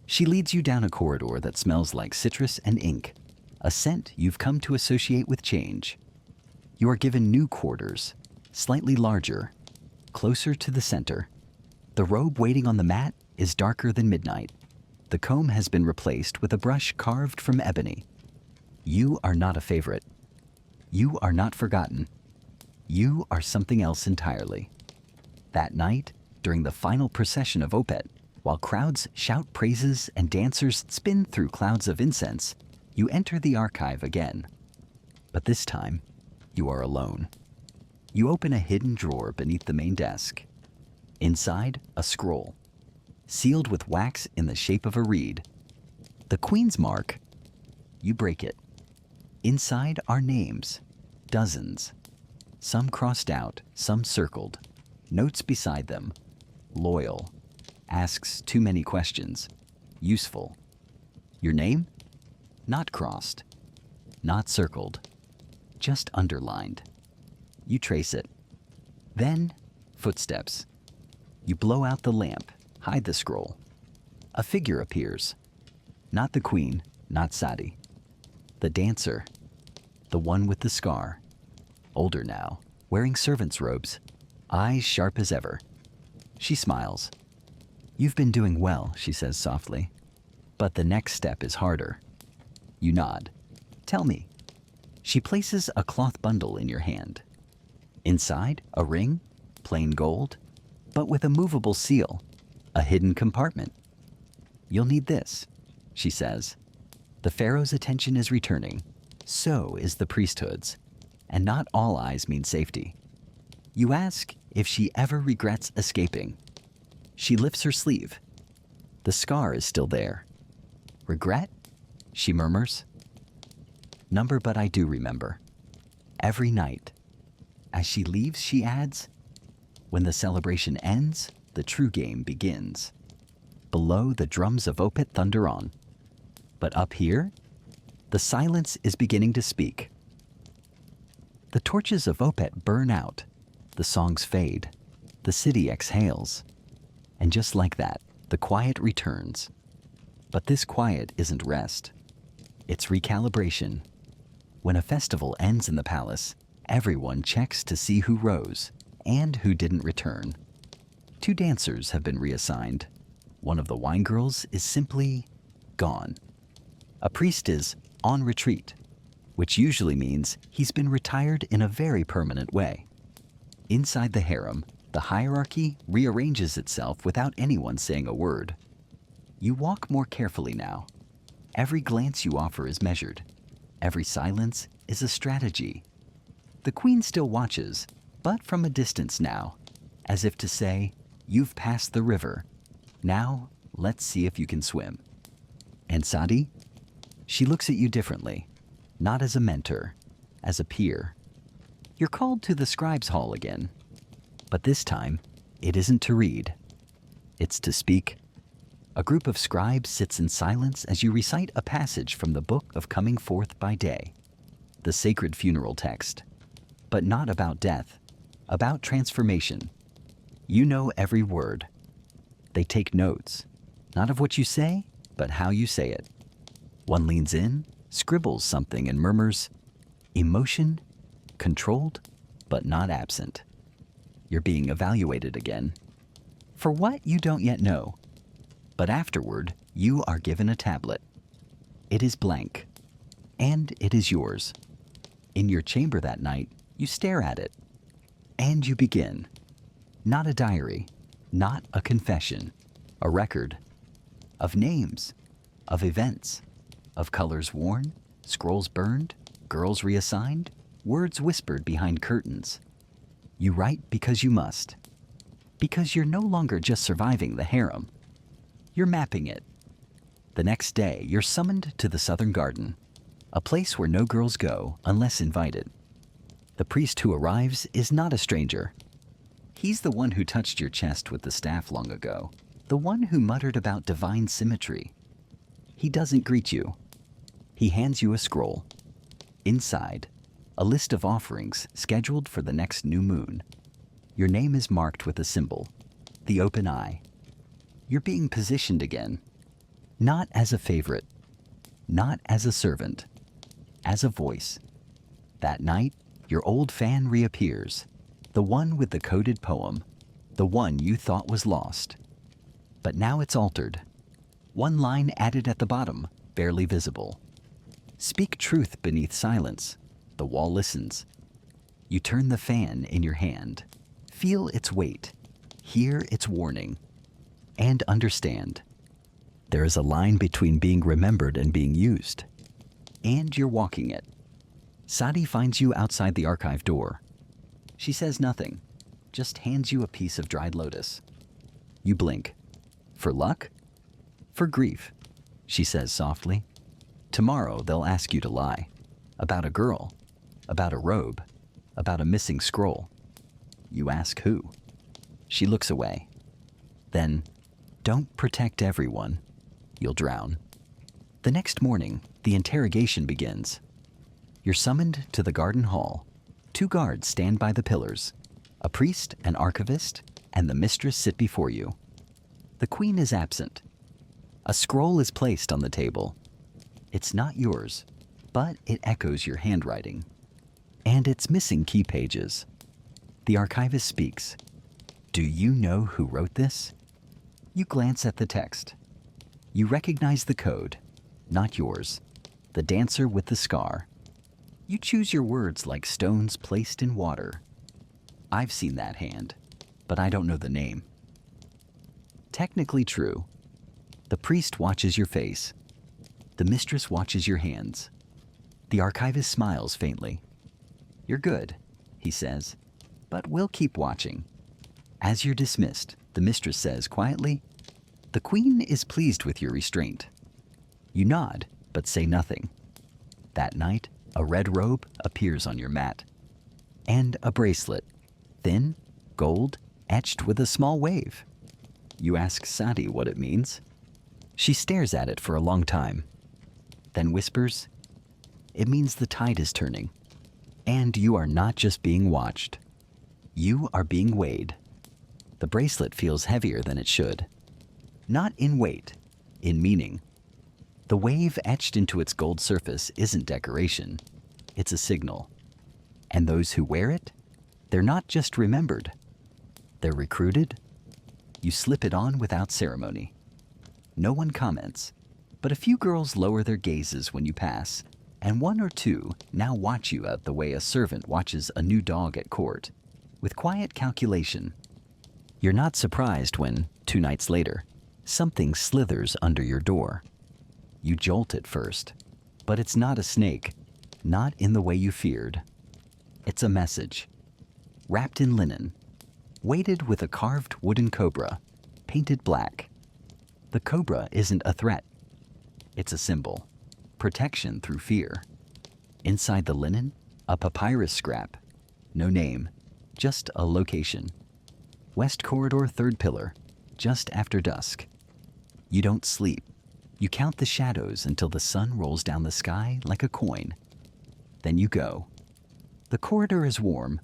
She leads you down a corridor that smells like citrus and ink, a scent you've come to associate with change. You are given new quarters, slightly larger, closer to the center. The robe waiting on the mat is darker than midnight. The comb has been replaced with a brush carved from ebony. You are not a favorite. You are not forgotten. You are something else entirely. That night, during the final procession of Opet, while crowds shout praises and dancers spin through clouds of incense, you enter the archive again. But this time, you are alone. You open a hidden drawer beneath the main desk. Inside, a scroll, sealed with wax in the shape of a reed. The Queen's mark. You break it. Inside are names, dozens. Some crossed out, some circled. Notes beside them. Loyal. Asks too many questions. Useful. Your name? Not crossed. Not circled. Just underlined. You trace it. Then, footsteps. You blow out the lamp, hide the scroll. A figure appears. Not the queen, not Sadi. The dancer. The one with the scar. Older now, wearing servant's robes. Eyes sharp as ever. She smiles. You've been doing well, she says softly. But the next step is harder. You nod. Tell me. She places a cloth bundle in your hand. Inside, a ring, plain gold, but with a movable seal, a hidden compartment. You'll need this, she says. The Pharaoh's attention is returning. So is the priesthood's. And not all eyes mean safety. You ask if she ever regrets escaping. She lifts her sleeve. The scar is still there. Regret? She murmurs. Number, but I do remember. Every night. As she leaves, she adds, when the celebration ends, the true game begins. Below, the drums of Opet thunder on. But up here, the silence is beginning to speak. The torches of Opet burn out. The songs fade. The city exhales. And just like that, the quiet returns. But this quiet isn't rest. It's recalibration. When a festival ends in the palace, everyone checks to see who rose and who didn't return. 2 dancers have been reassigned. One of the wine girls is simply gone. A priest is on retreat, which usually means he's been retired in a very permanent way. Inside the harem, the hierarchy rearranges itself without anyone saying a word. You walk more carefully now. Every glance you offer is measured. Every silence is a strategy. The queen still watches, but from a distance now, as if to say, you've passed the river. Now, let's see if you can swim. And Sadi? She looks at you differently, not as a mentor, as a peer. You're called to the scribe's hall again. But this time, it isn't to read. It's to speak. A group of scribes sits in silence as you recite a passage from the Book of Coming Forth by Day, the sacred funeral text. But not about death, about transformation. You know every word. They take notes, not of what you say, but how you say it. One leans in, scribbles something and murmurs, emotion, controlled, but not absent. You're being evaluated again. For what you don't yet know. But afterward, you are given a tablet. It is blank, and it is yours. In your chamber that night, you stare at it, and you begin. Not a diary, not a confession, a record of names, of events, of colors worn, scrolls burned, girls reassigned, words whispered behind curtains. You write because you must, because you're no longer just surviving the harem. You're mapping it. The next day, you're summoned to the southern garden, a place where no girls go unless invited. The priest who arrives is not a stranger. He's the one who touched your chest with the staff long ago, the one who muttered about divine symmetry. He doesn't greet you. He hands you a scroll. Inside, a list of offerings scheduled for the next new moon. Your name is marked with a symbol, the open eye. You're being positioned again, not as a favorite, not as a servant, as a voice. That night, your old fan reappears, the one with the coded poem, the one you thought was lost. But now it's altered. One line added at the bottom, barely visible. Speak truth beneath silence. The wall listens. You turn the fan in your hand, feel its weight, hear its warning, and understand. There is a line between being remembered and being used. And you're walking it. Sadi finds you outside the archive door. She says nothing, just hands you a piece of dried lotus. You blink. For luck? For grief? she says softly. Tomorrow they'll ask you to lie. About a girl, about a robe, about a missing scroll. You ask who. She looks away. Then, don't protect everyone. You'll drown. The next morning, the interrogation begins. You're summoned to the garden hall. 2 guards stand by the pillars. A priest, an archivist, and the mistress sit before you. The queen is absent. A scroll is placed on the table. It's not yours, but it echoes your handwriting. And it's missing key pages. The archivist speaks. Do you know who wrote this? You glance at the text. You recognize the code, not yours. The dancer with the scar. You choose your words like stones placed in water. I've seen that hand, but I don't know the name. Technically true. The priest watches your face. The mistress watches your hands. The archivist smiles faintly. You're good, he says, but we'll keep watching. As you're dismissed, the mistress says quietly, the queen is pleased with your restraint. You nod, but say nothing. That night, a red robe appears on your mat. And a bracelet, thin, gold, etched with a small wave. You ask Sadi what it means. She stares at it for a long time, then whispers, it means the tide is turning. And you are not just being watched. You are being weighed. The bracelet feels heavier than it should. Not in weight, in meaning. The wave etched into its gold surface isn't decoration, it's a signal. And those who wear it, they're not just remembered. They're recruited. You slip it on without ceremony. No one comments, but a few girls lower their gazes when you pass, and 1 or 2 now watch you out the way a servant watches a new dog at court, with quiet calculation. You're not surprised when, 2 nights later, something slithers under your door. You jolt at first, but it's not a snake, not in the way you feared. It's a message, wrapped in linen, weighted with a carved wooden cobra, painted black. The cobra isn't a threat. It's a symbol, protection through fear. Inside the linen, a papyrus scrap, no name, just a location. West Corridor, 3rd pillar, just after dusk. You don't sleep. You count the shadows until the sun rolls down the sky like a coin. Then you go. The corridor is warm,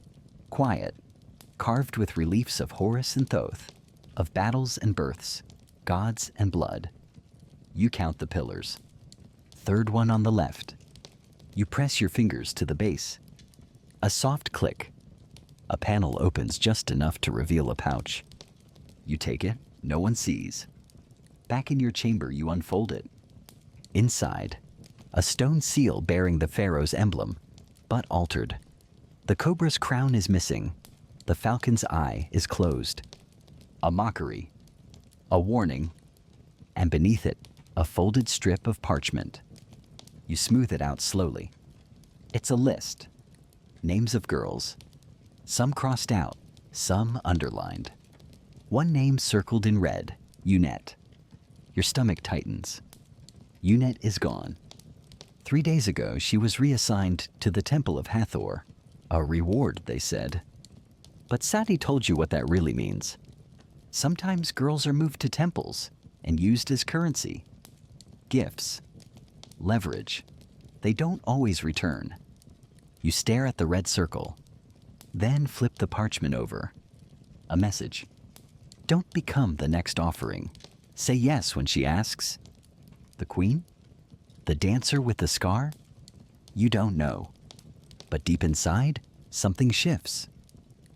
quiet, carved with reliefs of Horus and Thoth, of battles and births, gods and blood. You count the pillars. 3rd one on the left. You press your fingers to the base. A soft click. A panel opens just enough to reveal a pouch. You take it, no one sees. Back in your chamber, you unfold it. Inside, a stone seal bearing the Pharaoh's emblem, but altered. The cobra's crown is missing. The falcon's eye is closed. A mockery, a warning, and beneath it, a folded strip of parchment. You smooth it out slowly. It's a list. Names of girls. Some crossed out, some underlined. One name circled in red, Unet. Your stomach tightens. Unet is gone. 3 days ago, she was reassigned to the Temple of Hathor. A reward, they said. But Sadi told you what that really means. Sometimes girls are moved to temples and used as currency. Gifts. Leverage. They don't always return. You stare at the red circle, then flip the parchment over. A message. Don't become the next offering. Say yes when she asks. The queen? The dancer with the scar? You don't know. But deep inside, something shifts.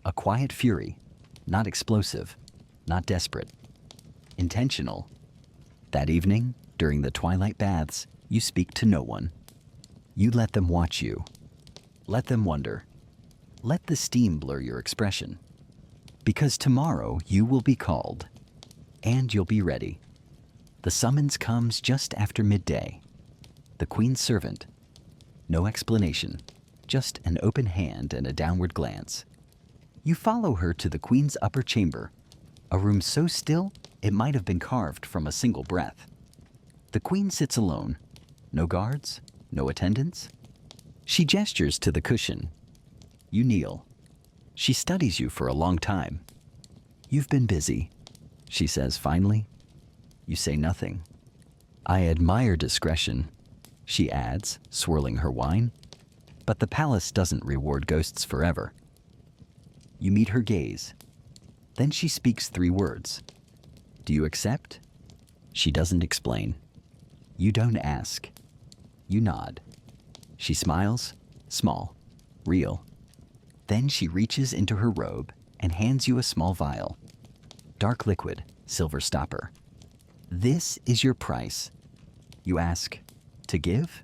A quiet fury, not explosive, not desperate. Intentional. That evening, during the twilight baths, you speak to no one. You let them watch you. Let them wonder. Let the steam blur your expression. Because tomorrow you will be called. And you'll be ready. The summons comes just after midday. The queen's servant. No explanation. Just an open hand and a downward glance. You follow her to the queen's upper chamber, a room so still it might have been carved from a single breath. The queen sits alone. No guards, no attendants. She gestures to the cushion. You kneel. She studies you for a long time. You've been busy, she says finally. You say nothing. I admire discretion, she adds, swirling her wine. But the palace doesn't reward ghosts forever. You meet her gaze. Then she speaks 3 words. Do you accept? She doesn't explain. You don't ask. You nod. She smiles, small, real. Then she reaches into her robe and hands you a small vial. Dark liquid, silver stopper. This is your price. You ask, to give?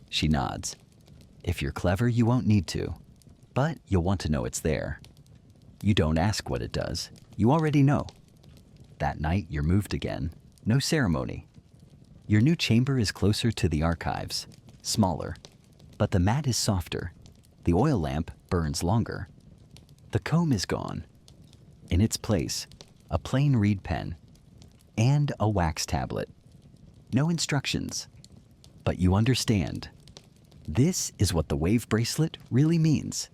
She nods. If you're clever, you won't need to, but you'll want to know it's there. You don't ask what it does. You already know. That night, you're moved again. No ceremony. Your new chamber is closer to the archives, smaller, but the mat is softer. The oil lamp burns longer. The comb is gone. In its place, a plain reed pen and a wax tablet. No instructions, but you understand. This is what the wave bracelet really means.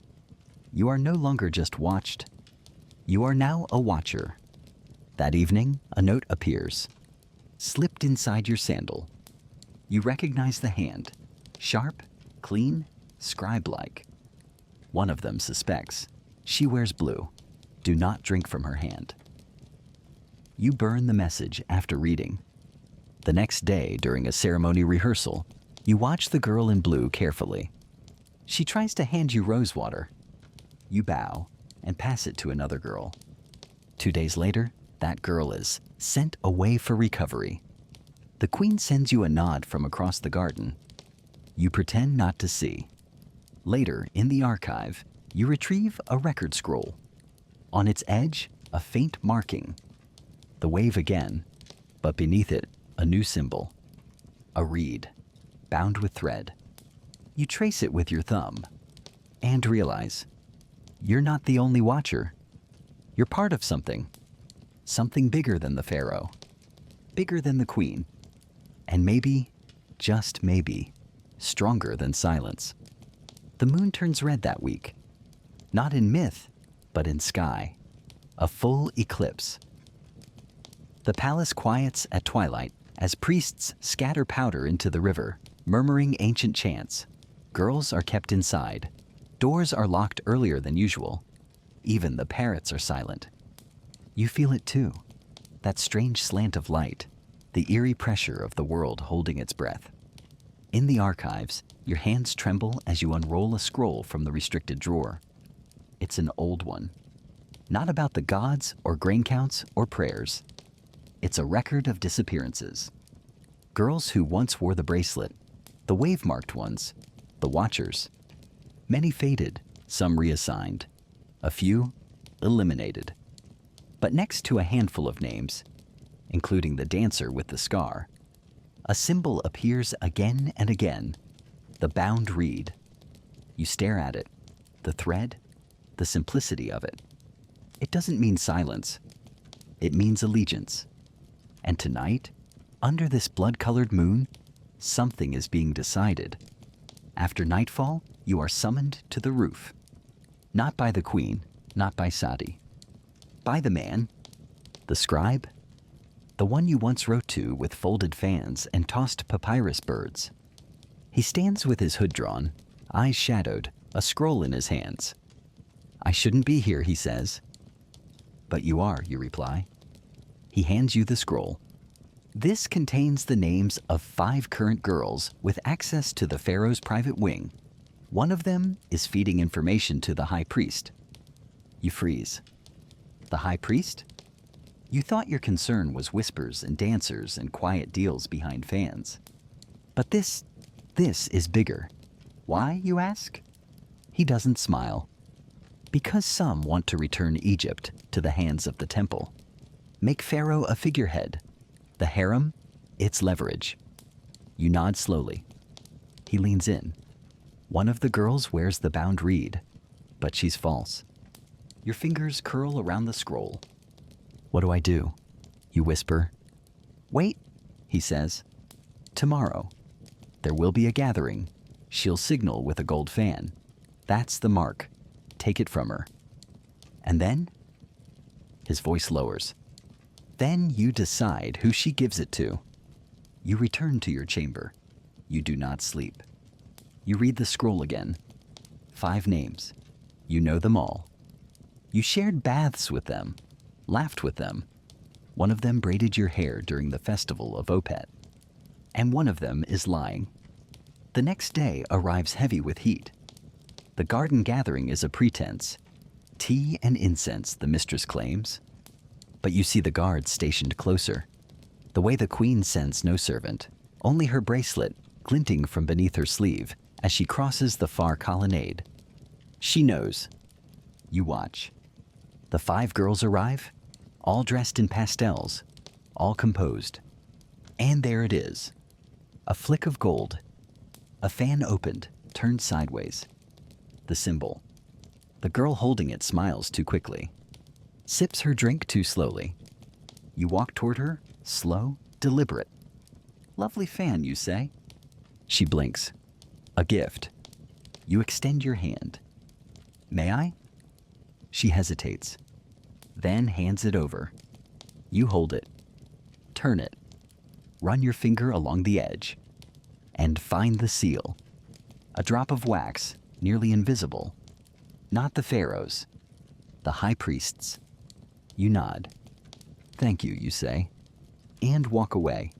You are no longer just watched. You are now a watcher. That evening, a note appears, slipped inside your sandal. You recognize the hand, sharp, clean, scribe-like. One of them suspects. She wears blue. Do not drink from her hand. You burn the message after reading. The next day, during a ceremony rehearsal, you watch the girl in blue carefully. She tries to hand you rose water. You bow and pass it to another girl. 2 days later, that girl is sent away for recovery. The queen sends you a nod from across the garden. You pretend not to see. Later, in the archive, you retrieve a record scroll. On its edge, a faint marking. The wave again, but beneath it, a new symbol. A reed, bound with thread. You trace it with your thumb and realize you're not the only watcher. You're part of something. Something bigger than the Pharaoh. Bigger than the queen. And maybe, just maybe, stronger than silence. The moon turns red that week. Not in myth, but in sky. A full eclipse. The palace quiets at twilight as priests scatter powder into the river, murmuring ancient chants. Girls are kept inside. Doors are locked earlier than usual. Even the parrots are silent. You feel it too. That strange slant of light, the eerie pressure of the world holding its breath. In the archives, your hands tremble as you unroll a scroll from the restricted drawer. It's an old one. Not about the gods or grain counts or prayers. It's a record of disappearances. Girls who once wore the bracelet, the wave-marked ones, the watchers. Many faded, some reassigned. A few eliminated. But next to a handful of names, including the dancer with the scar, a symbol appears again and again. The bound reed. You stare at it. The thread, the simplicity of it. It doesn't mean silence. It means allegiance. And tonight, under this blood-colored moon, something is being decided. After nightfall, you are summoned to the roof. Not by the queen, not by Sadi. By the man, the scribe, the one you once wrote to with folded fans and tossed papyrus birds. He stands with his hood drawn, eyes shadowed, a scroll in his hands. I shouldn't be here, he says. But you are, you reply. He hands you the scroll. This contains the names of 5 current girls with access to the Pharaoh's private wing. One of them is feeding information to the high priest. You freeze. The high priest? You thought your concern was whispers and dancers and quiet deals behind fans. But this is bigger. Why, you ask? He doesn't smile. Because some want to return Egypt to the hands of the temple. Make Pharaoh a figurehead. The harem, its leverage. You nod slowly. He leans in. One of the girls wears the bound reed, but she's false. Your fingers curl around the scroll. What do I do? You whisper. Wait, he says. Tomorrow, there will be a gathering. She'll signal with a gold fan. That's the mark. Take it from her. And then, his voice lowers. Then you decide who she gives it to. You return to your chamber. You do not sleep. You read the scroll again. 5 names. You know them all. You shared baths with them, laughed with them. One of them braided your hair during the festival of Opet. And one of them is lying. The next day arrives heavy with heat. The garden gathering is a pretense. Tea and incense, the mistress claims. But you see the guards stationed closer. The way the queen sends no servant, only her bracelet glinting from beneath her sleeve as she crosses the far colonnade. She knows. You watch. The 5 girls arrive, all dressed in pastels, all composed. And there it is. A flick of gold. A fan opened, turned sideways. The symbol. The girl holding it smiles too quickly. Sips her drink too slowly. You walk toward her, slow, deliberate. Lovely fan, you say. She blinks. A gift. You extend your hand. May I? She hesitates, then hands it over. You hold it. Turn it. Run your finger along the edge. And find the seal. A drop of wax, nearly invisible. Not the Pharaoh's. The high priest's. You nod. Thank you, you say. And walk away.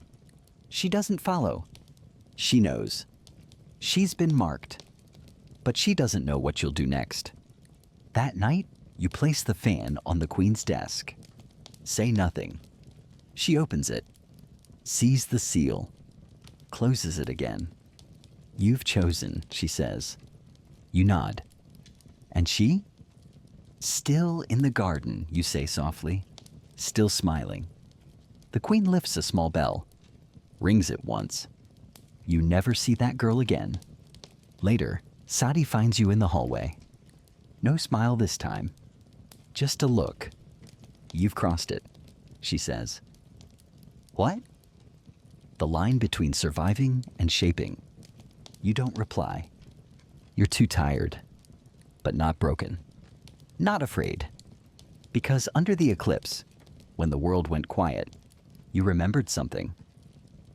She doesn't follow. She knows. She's been marked. But she doesn't know what you'll do next. That night, you place the fan on the queen's desk. Say nothing. She opens it, sees the seal, closes it again. You've chosen, she says. You nod. And she? Still in the garden, you say softly, still smiling. The queen lifts a small bell, rings it once. You never see that girl again. Later, Sadi finds you in the hallway. No smile this time, just a look. You've crossed it, she says. What? The line between surviving and shaping. You don't reply. You're too tired, but not broken. Not afraid. Because under the eclipse, when the world went quiet, you remembered something.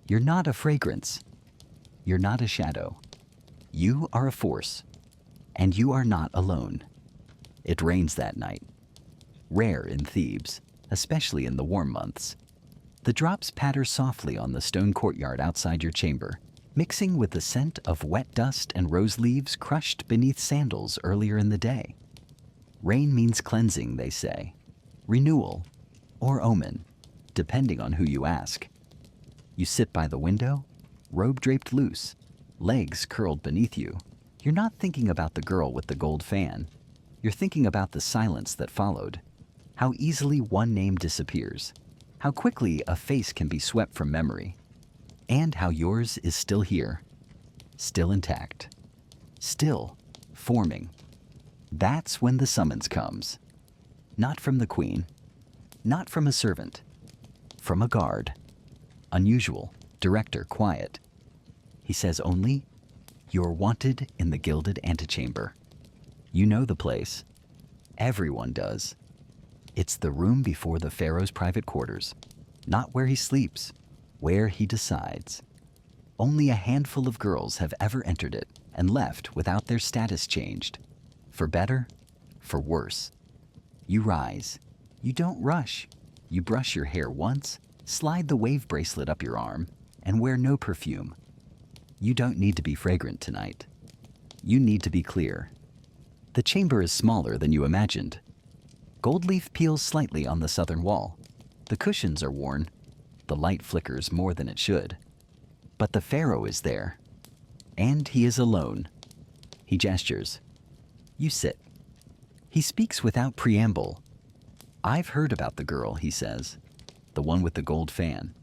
You're not a fragrance. You're not a shadow. You are a force, and you are not alone. It rains that night. Rare in Thebes, especially in the warm months. The drops patter softly on the stone courtyard outside your chamber, mixing with the scent of wet dust and rose leaves crushed beneath sandals earlier in the day. Rain means cleansing, they say, renewal, or omen, depending on who you ask. You sit by the window, robe draped loose, legs curled beneath you. You're not thinking about the girl with the gold fan. You're thinking about the silence that followed, how easily one name disappears, how quickly a face can be swept from memory, and how yours is still here, still intact, still forming. That's when the summons comes. Not from the queen, not from a servant, from a guard. Unusual, director, quiet. He says only, "You're wanted in the gilded antechamber." You know the place. Everyone does. It's the room before the Pharaoh's private quarters, not where he sleeps, where he decides. Only a handful of girls have ever entered it and left without their status changed. For better, for worse. You rise. You don't rush. You brush your hair once, slide the wave bracelet up your arm, and wear no perfume. You don't need to be fragrant tonight. You need to be clear. The chamber is smaller than you imagined. Gold leaf peels slightly on the southern wall. The cushions are worn. The light flickers more than it should. But the Pharaoh is there. And he is alone. He gestures. You sit. He speaks without preamble. I've heard about the girl, he says. The one with the gold fan.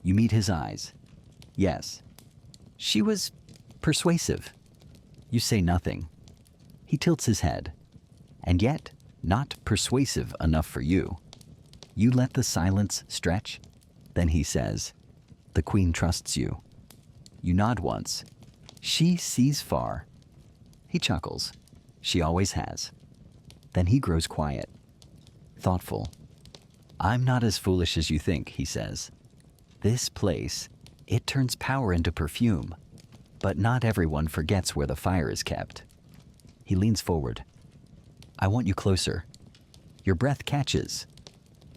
You meet his eyes. Yes. She was persuasive. You say nothing. He tilts his head. And yet, not persuasive enough for you. You let the silence stretch. Then he says, The queen trusts you. You nod once. She sees far. He chuckles. She always has. Then he grows quiet, thoughtful. I'm not as foolish as you think, he says. This place, it turns power into perfume, but not everyone forgets where the fire is kept. He leans forward. I want you closer. Your breath catches.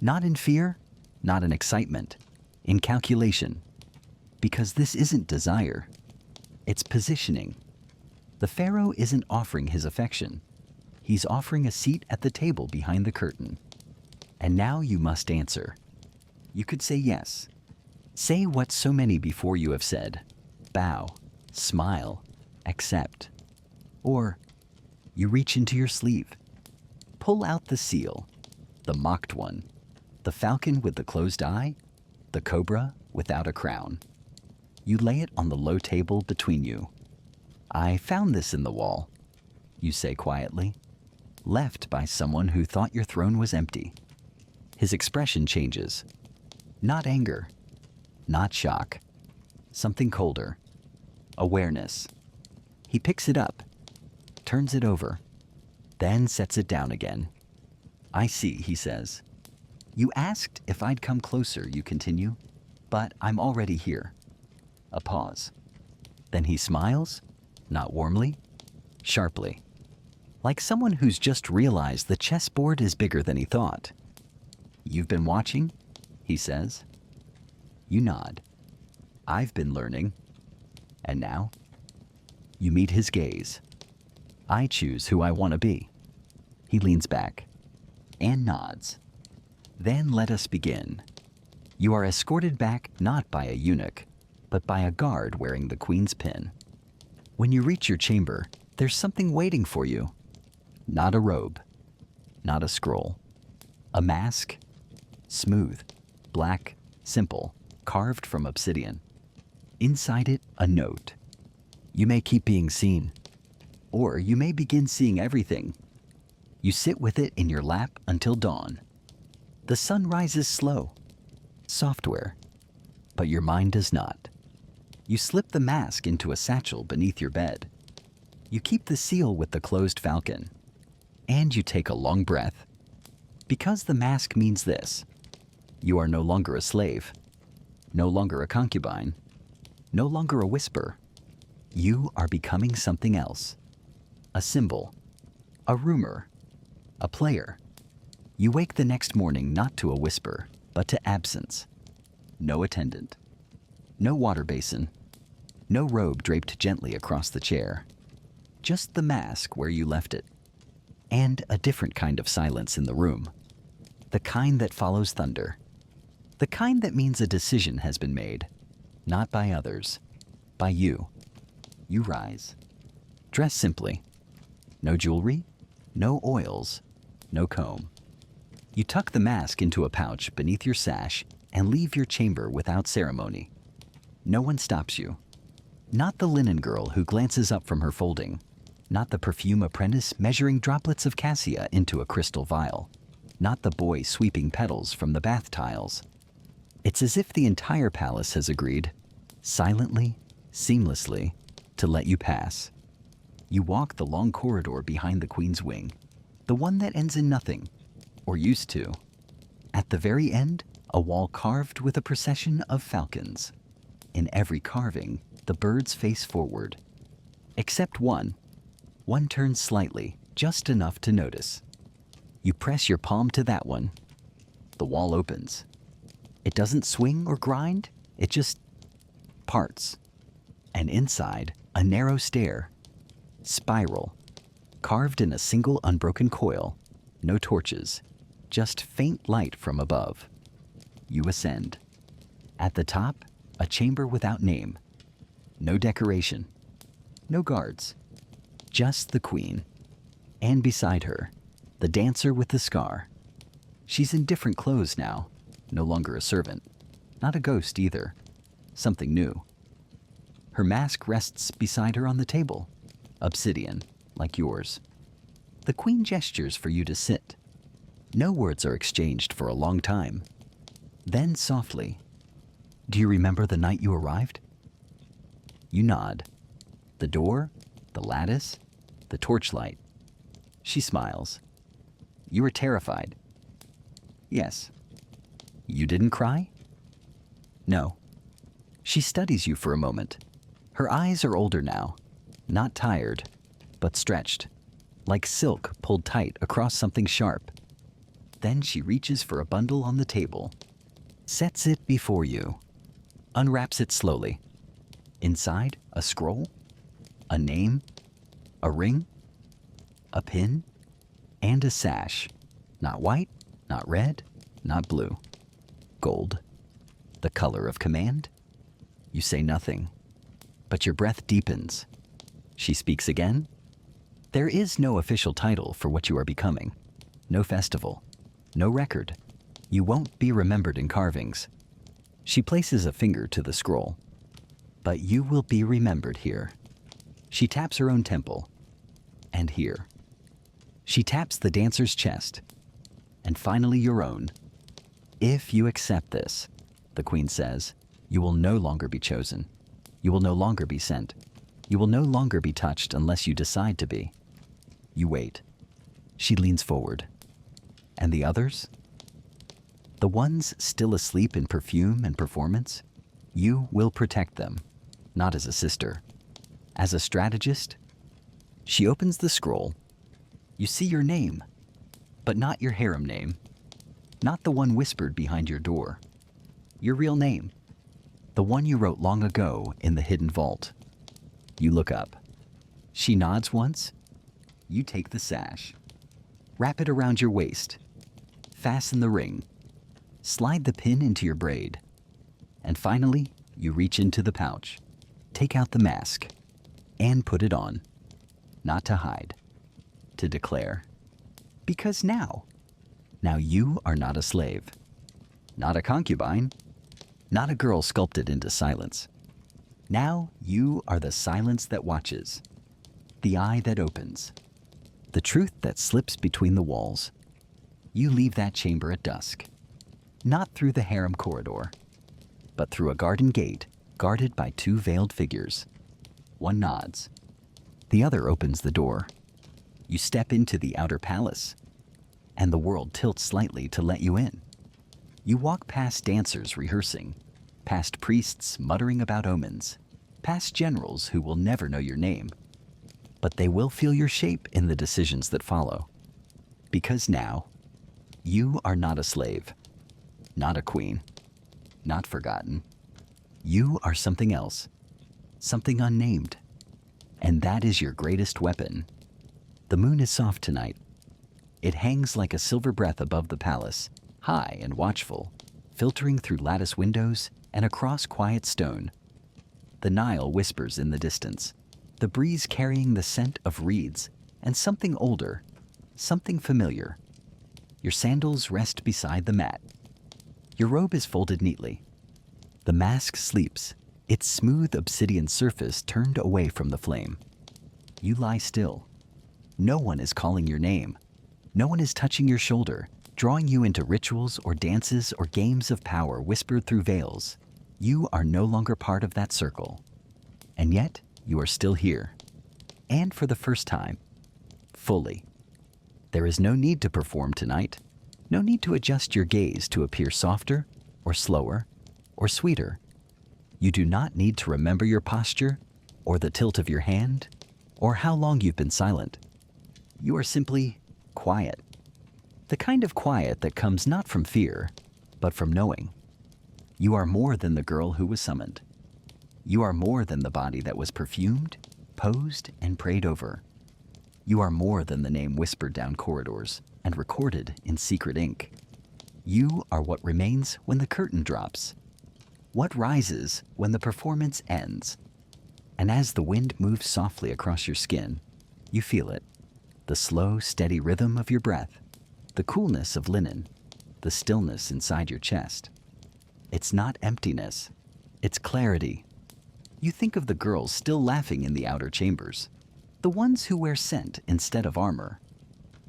Not in fear, not in excitement, in calculation. Because this isn't desire. It's positioning. The Pharaoh isn't offering his affection. He's offering a seat at the table behind the curtain. And now you must answer. You could say yes. Say what so many before you have said. Bow, smile, accept. Or you reach into your sleeve. Pull out the seal, the mocked one, the falcon with the closed eye, the cobra without a crown. You lay it on the low table between you. I found this in the wall, you say quietly, left by someone who thought your throne was empty. His expression changes. Not anger, not shock, something colder. Awareness. He picks it up, turns it over, then sets it down again. I see, he says. You asked if I'd come closer, you continue, but I'm already here. A pause. Then he smiles, not warmly, sharply, like someone who's just realized the chessboard is bigger than he thought. You've been watching, he says. You nod. I've been learning. And now? You meet his gaze. I choose who I want to be. He leans back and nods. Then let us begin. You are escorted back not by a eunuch, but by a guard wearing the queen's pin. When you reach your chamber, there's something waiting for you. Not a robe, not a scroll. A mask, smooth, black, simple, carved from obsidian. Inside it, a note. You may keep being seen, or you may begin seeing everything. You sit with it in your lap until dawn. The sun rises slow, software, but your mind does not. You slip the mask into a satchel beneath your bed. You keep the seal with the closed falcon, and you take a long breath. Because the mask means this: you are no longer a slave, no longer a concubine, no longer a whisper. You are becoming something else. A symbol, a rumor, a player. You wake the next morning not to a whisper, but to absence. No attendant, no water basin, no robe draped gently across the chair. Just the mask where you left it. And a different kind of silence in the room. The kind that follows thunder. The kind that means a decision has been made, not by others, by you. You rise. Dress simply. No jewelry, no oils, no comb. You tuck the mask into a pouch beneath your sash and leave your chamber without ceremony. No one stops you. Not the linen girl who glances up from her folding. Not the perfume apprentice measuring droplets of cassia into a crystal vial. Not the boy sweeping petals from the bath tiles. It's as if the entire palace has agreed, silently, seamlessly, to let you pass. You walk the long corridor behind the queen's wing, the one that ends in nothing, or used to. At the very end, a wall carved with a procession of falcons. In every carving, the birds face forward. Except one. One turns slightly, just enough to notice. You press your palm to that one. The wall opens. It doesn't swing or grind, it just parts. And inside, a narrow stair. Spiral. Carved in a single unbroken coil. No torches. Just faint light from above. You ascend. At the top, a chamber without name. No decoration. No guards. Just the queen. And beside her, the dancer with the scar. She's in different clothes now, no longer a servant. Not a ghost either. Something new. Her mask rests beside her on the table. Obsidian, like yours. The queen gestures for you to sit. No words are exchanged for a long time. Then softly, Do you remember the night you arrived? You nod. The door, the lattice, the torchlight. She smiles. You were terrified. Yes. You didn't cry? No. She studies you for a moment. Her eyes are older now, not tired, but stretched, like silk pulled tight across something sharp. Then she reaches for a bundle on the table, sets it before you, unwraps it slowly. Inside, a scroll, a name, a ring, a pin, and a sash. Not white, not red, not blue. Gold. The color of command. You say nothing, but your breath deepens. She speaks again. There is no official title for what you are becoming. No festival. No record. You won't be remembered in carvings. She places a finger to the scroll. But you will be remembered here. She taps her own temple. And here. She taps the dancer's chest. And finally your own. If you accept this, the queen says, you will no longer be chosen. You will no longer be sent. You will no longer be touched unless you decide to be. You wait. She leans forward. And the others? The ones still asleep in perfume and performance? You will protect them, not as a sister. As a strategist? She opens the scroll. You see your name, but not your harem name. Not the one whispered behind your door. Your real name. The one you wrote long ago in the hidden vault. You look up. She nods once. You take the sash. Wrap it around your waist. Fasten the ring. Slide the pin into your braid. And finally, you reach into the pouch. Take out the mask. And put it on. Not to hide. To declare. Because now you are not a slave. Not a concubine. Not a girl sculpted into silence. Now you are the silence that watches. The eye that opens. The truth that slips between the walls. You leave that chamber at dusk. Not through the harem corridor, but through a garden gate guarded by two veiled figures. One nods. The other opens the door. You step into the outer palace, and the world tilts slightly to let you in. You walk past dancers rehearsing, past priests muttering about omens, past generals who will never know your name, but they will feel your shape in the decisions that follow. Because now, you are not a slave, not a queen, not forgotten. You are something else, something unnamed, and that is your greatest weapon. The moon is soft tonight. It hangs like a silver breath above the palace, high and watchful, filtering through lattice windows and across quiet stone. The Nile whispers in the distance, the breeze carrying the scent of reeds and something older, something familiar. Your sandals rest beside the mat. Your robe is folded neatly. The mask sleeps, its smooth obsidian surface turned away from the flame. You lie still. No one is calling your name. No one is touching your shoulder, drawing you into rituals or dances or games of power whispered through veils. You are no longer part of that circle. And yet, you are still here. And for the first time, fully. There is no need to perform tonight. No need to adjust your gaze to appear softer or slower or sweeter. You do not need to remember your posture or the tilt of your hand or how long you've been silent. You are simply quiet. The kind of quiet that comes not from fear, but from knowing. You are more than the girl who was summoned. You are more than the body that was perfumed, posed, and prayed over. You are more than the name whispered down corridors and recorded in secret ink. You are what remains when the curtain drops. What rises when the performance ends. And as the wind moves softly across your skin, you feel it. The slow, steady rhythm of your breath. The coolness of linen. The stillness inside your chest. It's not emptiness. It's clarity. You think of the girls still laughing in the outer chambers. The ones who wear scent instead of armor.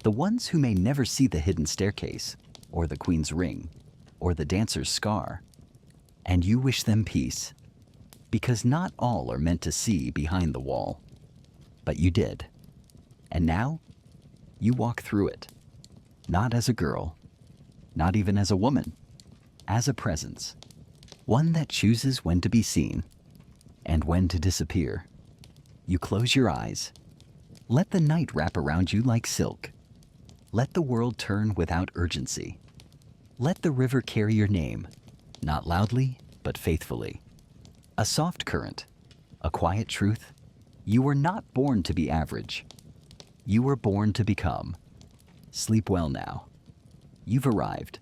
The ones who may never see the hidden staircase, or the queen's ring, or the dancer's scar. And you wish them peace, because not all are meant to see behind the wall. But you did. And now, you walk through it, not as a girl, not even as a woman, as a presence, one that chooses when to be seen and when to disappear. You close your eyes. Let the night wrap around you like silk. Let the world turn without urgency. Let the river carry your name, not loudly, but faithfully. A soft current, a quiet truth. You were not born to be average. You were born to become. Sleep well now. You've arrived.